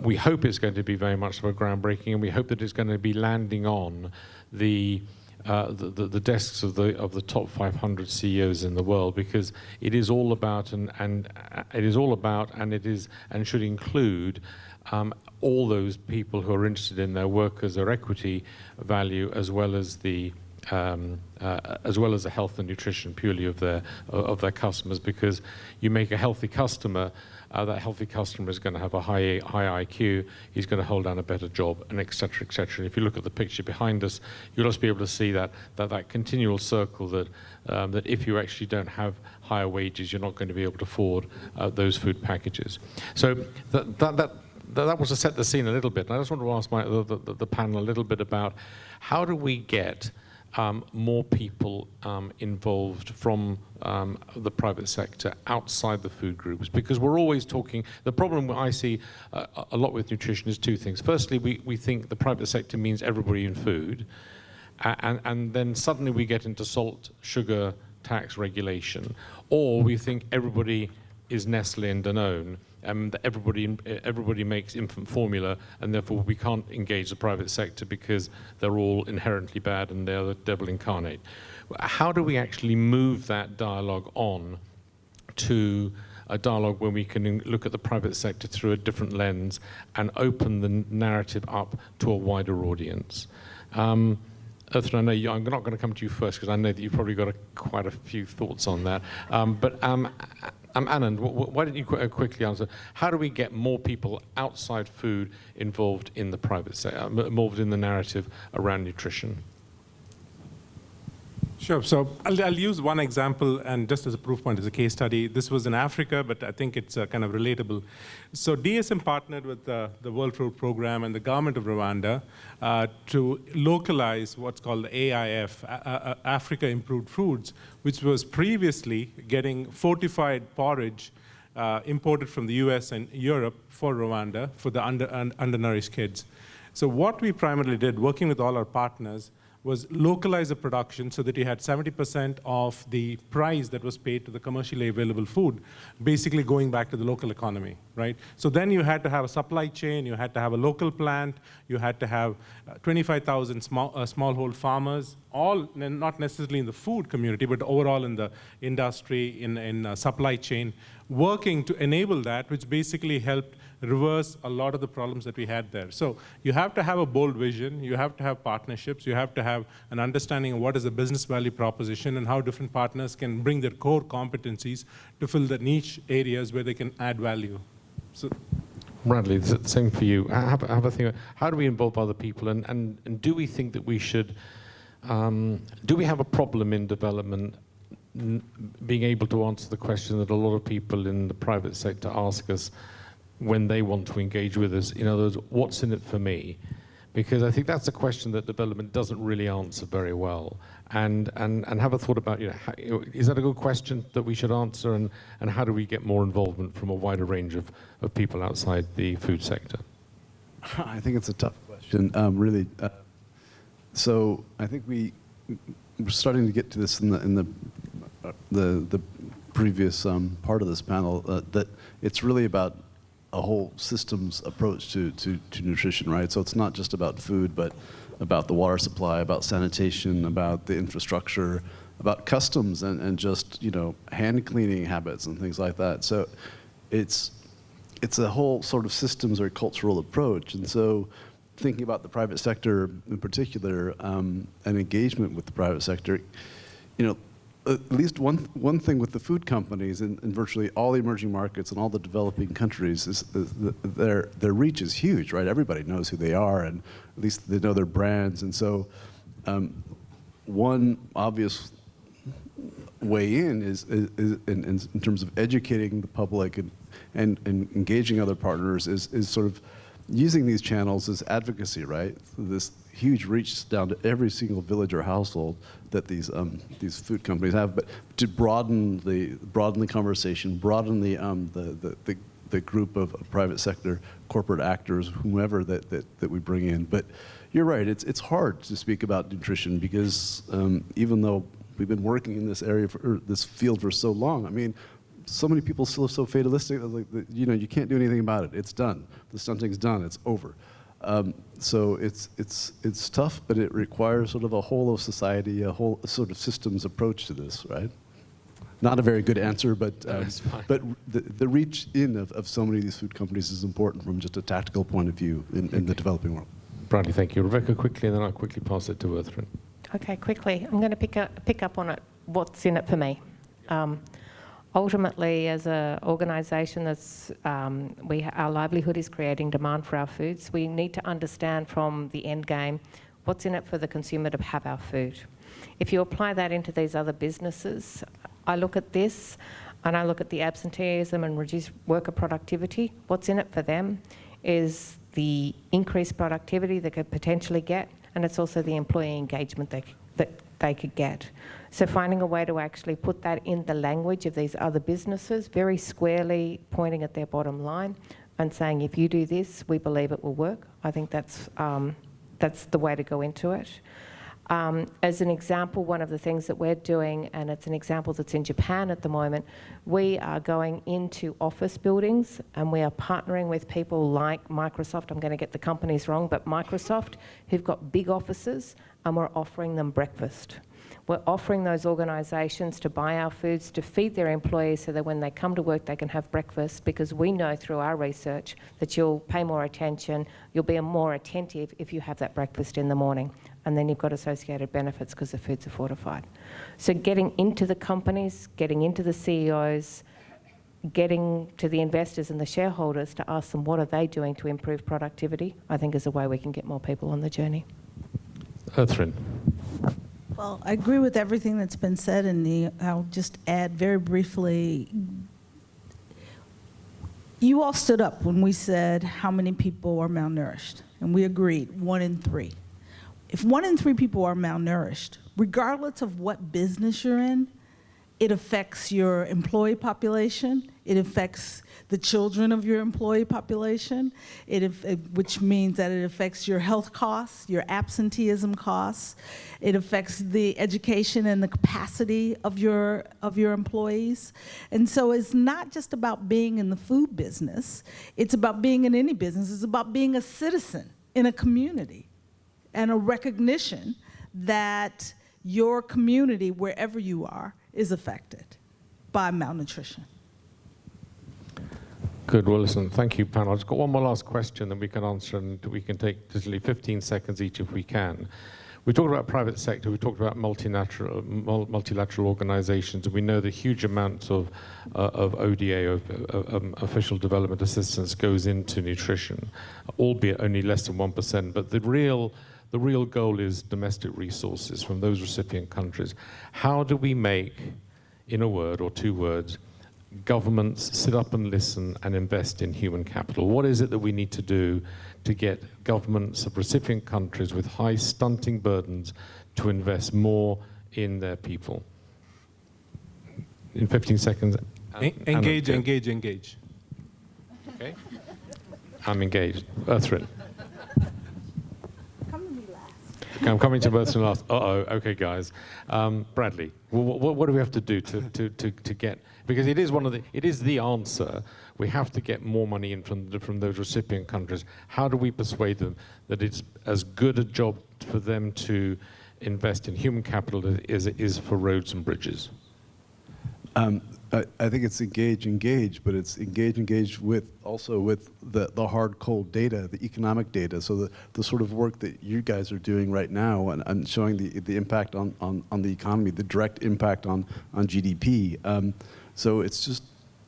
We hope it's going to be very much of a groundbreaking, and we hope that it's going to be landing on the desks of the top 500 CEOs in the world, because it is all about and should include all those people who are interested in their workers, their equity value, as well as the health and nutrition purely of their customers. Because you make a healthy customer, that healthy customer is going to have a high IQ, he's going to hold down a better job, and et cetera, et cetera. And if you look at the picture behind us, you'll also be able to see that continual circle that if you actually don't have higher wages, you're not going to be able to afford those food packages. So that was to set the scene a little bit. And I just want to ask the panel a little bit about how do we get more people involved from the private sector outside the food groups, because we're always talking, the problem I see a lot with nutrition is two things. Firstly, we think the private sector means everybody in food, and then suddenly we get into salt, sugar, tax regulation, or we think everybody is Nestle and Danone, that everybody makes infant formula, and therefore we can't engage the private sector because they're all inherently bad and they're the devil incarnate. How do we actually move that dialogue on to a dialogue where we can look at the private sector through a different lens and open the narrative up to a wider audience? Earthren, I know I'm not going to come to you first because I know that you've probably got quite a few thoughts on that. But Anand, why don't you quickly answer? How do we get more people outside food involved in the private sector, involved in the narrative around nutrition? Sure. So I'll use one example, and just as a proof point, as a case study. This was in Africa, but I think it's kind of relatable. So DSM partnered with the World Food Program and the government of Rwanda to localize what's called the AIF, Africa Improved Foods, which was previously getting fortified porridge imported from the US and Europe for Rwanda for the undernourished kids. So what we primarily did, working with all our partners, was localize the production so that you had 70% of the price that was paid to the commercially available food, basically going back to the local economy, right? So then you had to have a supply chain, you had to have a local plant, you had to have 25,000 smallhold farmers, all not necessarily in the food community, but overall in the industry, in supply chain, working to enable that, which basically helped reverse a lot of the problems that we had there. So you have to have a bold vision, you have to have partnerships, you have to have an understanding of what is the business value proposition and how different partners can bring their core competencies to fill the niche areas where they can add value. So, Bradley, the same for you. Have a think. How do we involve other people, and do we think that we should, do we have a problem in development being able to answer the question that a lot of people in the private sector ask us when they want to engage with us? In other words, what's in it for me? Because I think that's a question that development doesn't really answer very well. And have a thought about, is that a good question that we should answer, and how do we get more involvement from a wider range of people outside the food sector? I think it's a tough question, really. So I think we're starting to get to this in the previous part of this panel, that it's really about a whole systems approach to nutrition, right? So it's not just about food, but about the water supply, about sanitation, about the infrastructure, about customs, and just hand cleaning habits and things like that. So it's a whole sort of systems or cultural approach. And so thinking about the private sector in particular, and engagement with the private sector, at least one thing with the food companies in virtually all the emerging markets and all the developing countries is their reach is huge, right? Everybody knows who they are, and at least they know their brands. And so one obvious way in is in terms of educating the public and engaging other partners is sort of using these channels as advocacy, right? This huge reach down to every single village or household that these food companies have, but to broaden the conversation, broaden the group of private sector, corporate actors, whomever that we bring in. But you're right, it's hard to speak about nutrition because even though We've been working in this area, or this field for so long. I mean, so many people still are so fatalistic, like, you know, you can't do anything about it. It's done. The stunting's done. It's over. So it's tough, but it requires sort of a whole of society, a whole sort of systems approach to this, right? Not a very good answer, but the reach in of so many of these food companies is important from just a tactical point of view in the developing world. Bradley, thank you. Rebecca, quickly, and then I'll quickly pass it to Erthrin. Okay, quickly. I'm going to pick up on it. What's in it for me? Ultimately, as an organisation that's, our livelihood is creating demand for our foods, we need to understand from the end game what's in it for the consumer to have our food. If you apply that into these other businesses, I look at this and I look at the absenteeism and reduced worker productivity. What's in it for them is the increased productivity they could potentially get, and it's also the employee engagement that they could get. So finding a way to actually put that in the language of these other businesses, very squarely pointing at their bottom line and saying, if you do this, we believe it will work. I think that's the way to go into it. As an example, one of the things that we're doing, and it's an example that's in Japan at the moment, we are going into office buildings and we are partnering with people like Microsoft, I'm going to get the companies wrong, but Microsoft, who've got big offices, and we're offering them breakfast. We're offering those organisations to buy our foods, to feed their employees so that when they come to work they can have breakfast, because we know through our research that you'll pay more attention, you'll be more attentive if you have that breakfast in the morning. And then you've got associated benefits because the foods are fortified. So getting into the companies, getting into the CEOs, getting to the investors and the shareholders to ask them what are they doing to improve productivity, I think is a way we can get more people on the journey. Erthrin. Well, I agree with everything that's been said, and I'll just add very briefly. You all stood up when we said how many people are malnourished, and we agreed, 1 in 3. If 1 in 3 people are malnourished, regardless of what business you're in, it affects your employee population, it affects the children of your employee population, which means that it affects your health costs, your absenteeism costs, it affects the education and the capacity of your employees. And so it's not just about being in the food business, it's about being in any business, it's about being a citizen in a community and a recognition that your community, wherever you are, is affected by malnutrition. Good. Well, listen, thank you, panel. I've just got one more last question that we can answer, and we can take literally 15 seconds each if we can. We talked about private sector, we talked about multilateral organizations, and we know the huge amounts of ODA, official development assistance, goes into nutrition, albeit only less than 1%, but the real goal is domestic resources from those recipient countries. How do we make, in a word or 2 words, governments sit up and listen and invest in human capital? What is it that we need to do to get governments of recipient countries with high stunting burdens to invest more in their people? In 15 seconds. Engage. Okay. I'm engaged. Erthrin. Okay, I'm coming to Erthrin last. Okay, guys. Bradley, what do we have to do to get? Because it is the answer. We have to get more money in from those recipient countries. How do we persuade them that it's as good a job for them to invest in human capital as it is for roads and bridges? I think it's engage, but it's engage with also with the hard, cold data, the economic data. So the sort of work that you guys are doing right now and showing the impact on the economy, the direct impact on GDP. So it's just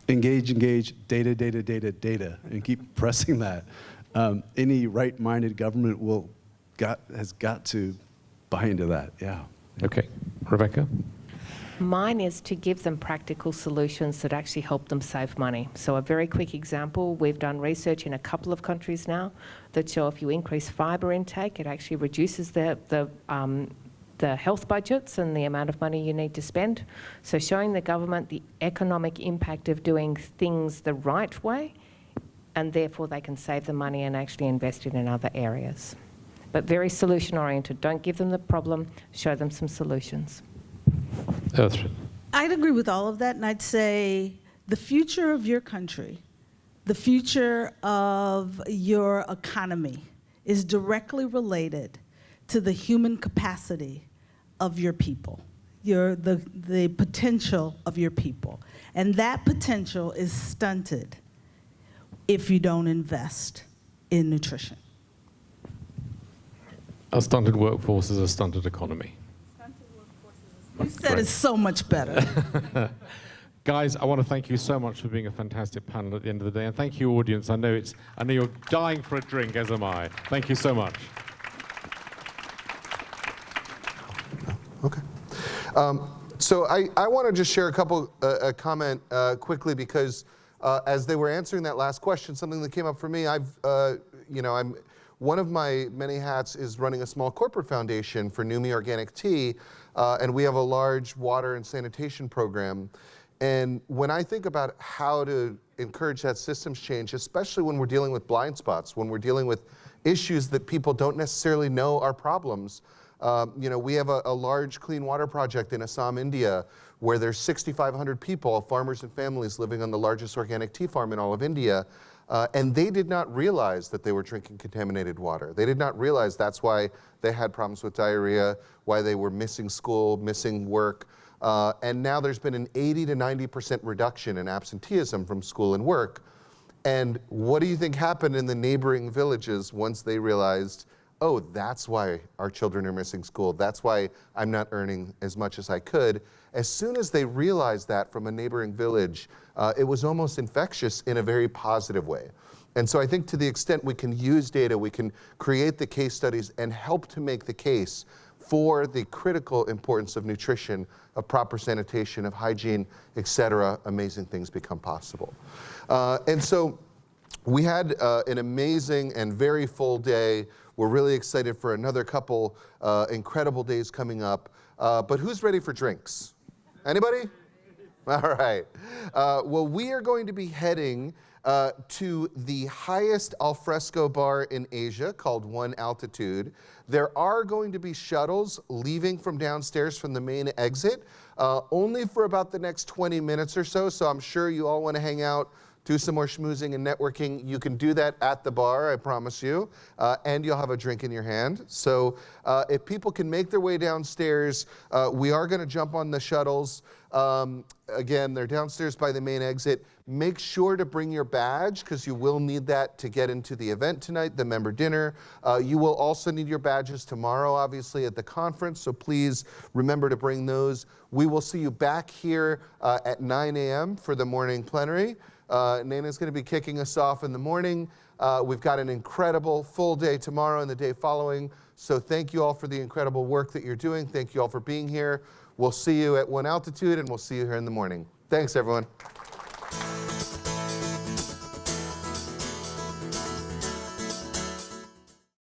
engage, data, and keep pressing that. Any right-minded government has got to buy into that, yeah. Okay, Rebecca? Mine is to give them practical solutions that actually help them save money. So a very quick example, we've done research in a couple of countries now that show if you increase fibre intake, it actually reduces the health budgets and the amount of money you need to spend. So showing the government the economic impact of doing things the right way, and therefore they can save the money and actually invest it in other areas. But very solution-oriented. Don't give them the problem, show them some solutions. Earthrin. I'd agree with all of that, and I'd say the future of your country, the future of your economy is directly related to the human capacity of your people, the potential of your people. And that potential is stunted if you don't invest in nutrition. A stunted workforce is a stunted economy. You said it so much better. Guys, I want to thank you so much for being a fantastic panel at the end of the day, and thank you, audience. I know you're dying for a drink, as am I. Thank you so much. Okay. So I want to just share a couple comment quickly, because as they were answering that last question, something that came up for me, one of my many hats is running a small corporate foundation for Numi Organic Tea, and we have a large water and sanitation program. And when I think about how to encourage that systems change, especially when we're dealing with blind spots, when we're dealing with issues that people don't necessarily know are problems, we have a large clean water project in Assam, India, where there's 6,500 people, farmers and families, living on the largest organic tea farm in all of India. And they did not realize that they were drinking contaminated water. They did not realize that's why they had problems with diarrhea, why they were missing school, missing work. And now there's been an 80 to 90% reduction in absenteeism from school and work. And what do you think happened in the neighboring villages once they realized, oh, that's why our children are missing school. That's why I'm not earning as much as I could. As soon as they realized that from a neighboring village, it was almost infectious in a very positive way. And so I think to the extent we can use data, we can create the case studies and help to make the case for the critical importance of nutrition, of proper sanitation, of hygiene, et cetera, amazing things become possible. And so we had an amazing and very full day. We're really excited for another couple incredible days coming up. But who's ready for drinks? Anybody? All right. Well, we are going to be heading to the highest alfresco bar in Asia, called One Altitude. There are going to be shuttles leaving from downstairs from the main exit, only for about the next 20 minutes or so. So I'm sure you all want to hang out, do some more schmoozing and networking. You can do that at the bar, I promise you, and you'll have a drink in your hand. So if people can make their way downstairs, we are going to jump on the shuttles. Again, they're downstairs by the main exit. Make sure to bring your badge, because you will need that to get into the event tonight, the member dinner. You will also need your badges tomorrow, obviously, at the conference, so please remember to bring those. We will see you back here at 9 a.m. for the morning plenary. Nana's going to be kicking us off in the morning. We've got an incredible full day tomorrow and the day following. So thank you all for the incredible work that you're doing. Thank you all for being here. We'll see you at One Altitude, and we'll see you here in the morning. Thanks, everyone.